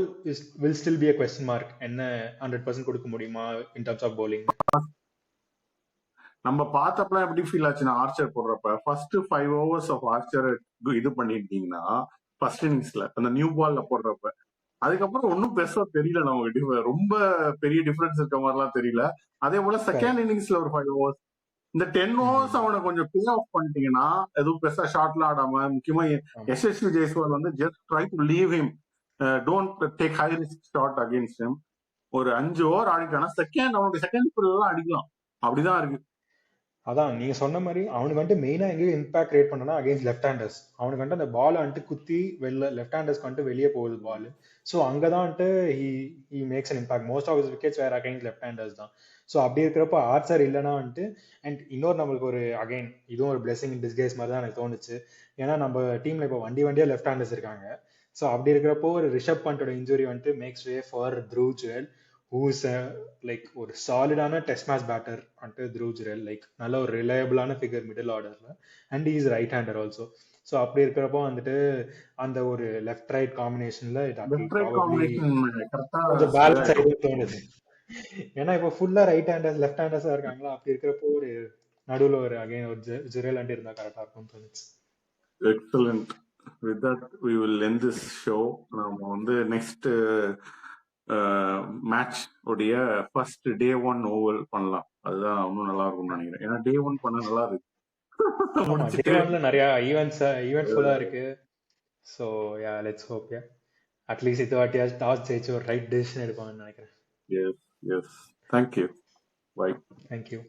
will still be a question mark. என்ன 100% கொடுக்க முடியுமா in terms of bowling? நம்ம பார்த்தப்பலாம் எப்படி ஃபீல் ஆச்சுன்னா ஆர்ச்சர் போடுறப்ப ஃபர்ஸ்ட் 5 overs ஆஃப் ஆர்ச்சர் இது பண்ணிருக்கீங்கன்னா ஃபர்ஸ்ட் இன்னிங்ஸ்ல அந்த நியூ பால்ல போடுறப்ப அதுக்கப்புறம் ஒன்னும் பெருசா தெரியல நமக்கு, ரொம்ப பெரிய டிஃபரன்ஸ் இருக்க மாதிரிலாம் தெரியல. அதே போல செகண்ட் கரெக்ட். இன்னிங்ஸ்ல ஒரு 5 ஓவர்ஸ், இந்த 10 ஓவர்ஸ் அவனை கொஞ்சம் பே ஆஃப் பண்ணிட்டீங்கன்னா, எதுவும் பெருசா ஷாட்லாம் ஆடாம, முக்கியமா ஆமா எஸ்எஸ்வி ஜெய்ஸ்வால் வந்து just try to leave him, don't take high risk shot against him. ஒரு 5 ஓவர் ஆடிட்டானா அவனுக்கு செகண்ட் ஃபுல்லாம் அடிக்கலாம். அப்படிதான் இருக்கு. அதான் நீங்க சொன்ன மாதிரி அவனுக்கு வந்துட்டு மெயினா எங்கேயும் இம்பாக்ட் கிரியேட் பண்ணனா அகைன்ஸ்ட் லெஃப்ட் ஹேண்டர்ஸ். அவனுக்கு வந்துட்டு அந்த பால் வந்துட்டு குத்தி லெஃப்ட் ஹேண்டர்ஸ்க்கு வந்துட்டு வெளியே போகுது பால். ஸோ அங்கதான் வந்துட்டு he makes an impact. Most of his wickets வேற அகைன்ஸ்ட் லெஃப்ட் ஹேண்டர்ஸ் தான். ஸோ அப்படி இருக்கிறப்ப ஆர்ச்சர் இல்லைன்னா வந்துட்டு, அண்ட் இன்னொரு நம்மளுக்கு ஒரு அகைன் இதுவும் ஒரு பிளெஸிங் இன் டிஸ்கைஸ் மாதிரி தான் எனக்கு தோணுச்சு. ஏன்னா நம்ம டீம்ல இப்போ வண்டியா லெஃப்ட் ஹேண்டர்ஸ் இருக்காங்க. ஸோ அப்படி இருக்கிறப்போ ஒரு ரிஷப் பண்டோட இன்ஜுரி வந்துட்டு makes way for Dhruv Jurel, who's like ஒரு சாலிடான டெஸ்ட் மேட்ச் பேட்டர் வந்துட்டு த்ரூ ஜுவல், லைக் நல்ல ஒரு ரிலையபிளான ஃபிகர் மிடில் ஆர்டர்ல. And is right hander also. So அப்படி இருக்கிறப்போ வந்துட்டு அந்த ஒரு லெஃப்ட் ரைட் காம்பினேஷன்ல it left right probably combination கரெக்டா கொஞ்சம் பேலன்ஸ் ஆகிடும் தோணுது. ஏன்னா இப்போ ஃபுல்லா ரைட் ஹேண்டர்ஸ் லெஃப்ட் ஹேண்டர்ஸா இருக்காங்களா, அப்படி இருக்கிறப்போ ஒரு நடுவில் ஒரு அகைன் ஒரு ஜுரல் அண்ட் இருந்தா கரெக்டா இருக்கும்னு தோணுச்சு. Excellent. With that we will end this show. நாம வந்து நெக்ஸ்ட் மேட்ச் உடைய ஃபர்ஸ்ட் டே 1 ஓவல் பண்ணலாம். அதுதான் இன்னும் நல்லா இருக்கும்னு நினைக்கிறேன். ஏன்னா டே 1 பண்ண நல்லா இருக்கு. ஆமா, டே முடிச்சுட்டு ஒன்ல நிறைய ஈவெண்ட்ஃபுல்லா இருக்கு. So yeah let's hope. Yeah at least இது வாட்டியாச்சும் டாஸ் ஜெயிச்சு ஒரு ரைட் டெசிஷன் எடுப்பாங்கன்னு நினைக்கிறேன். Yes yes. Thank you. Bye. Thank you.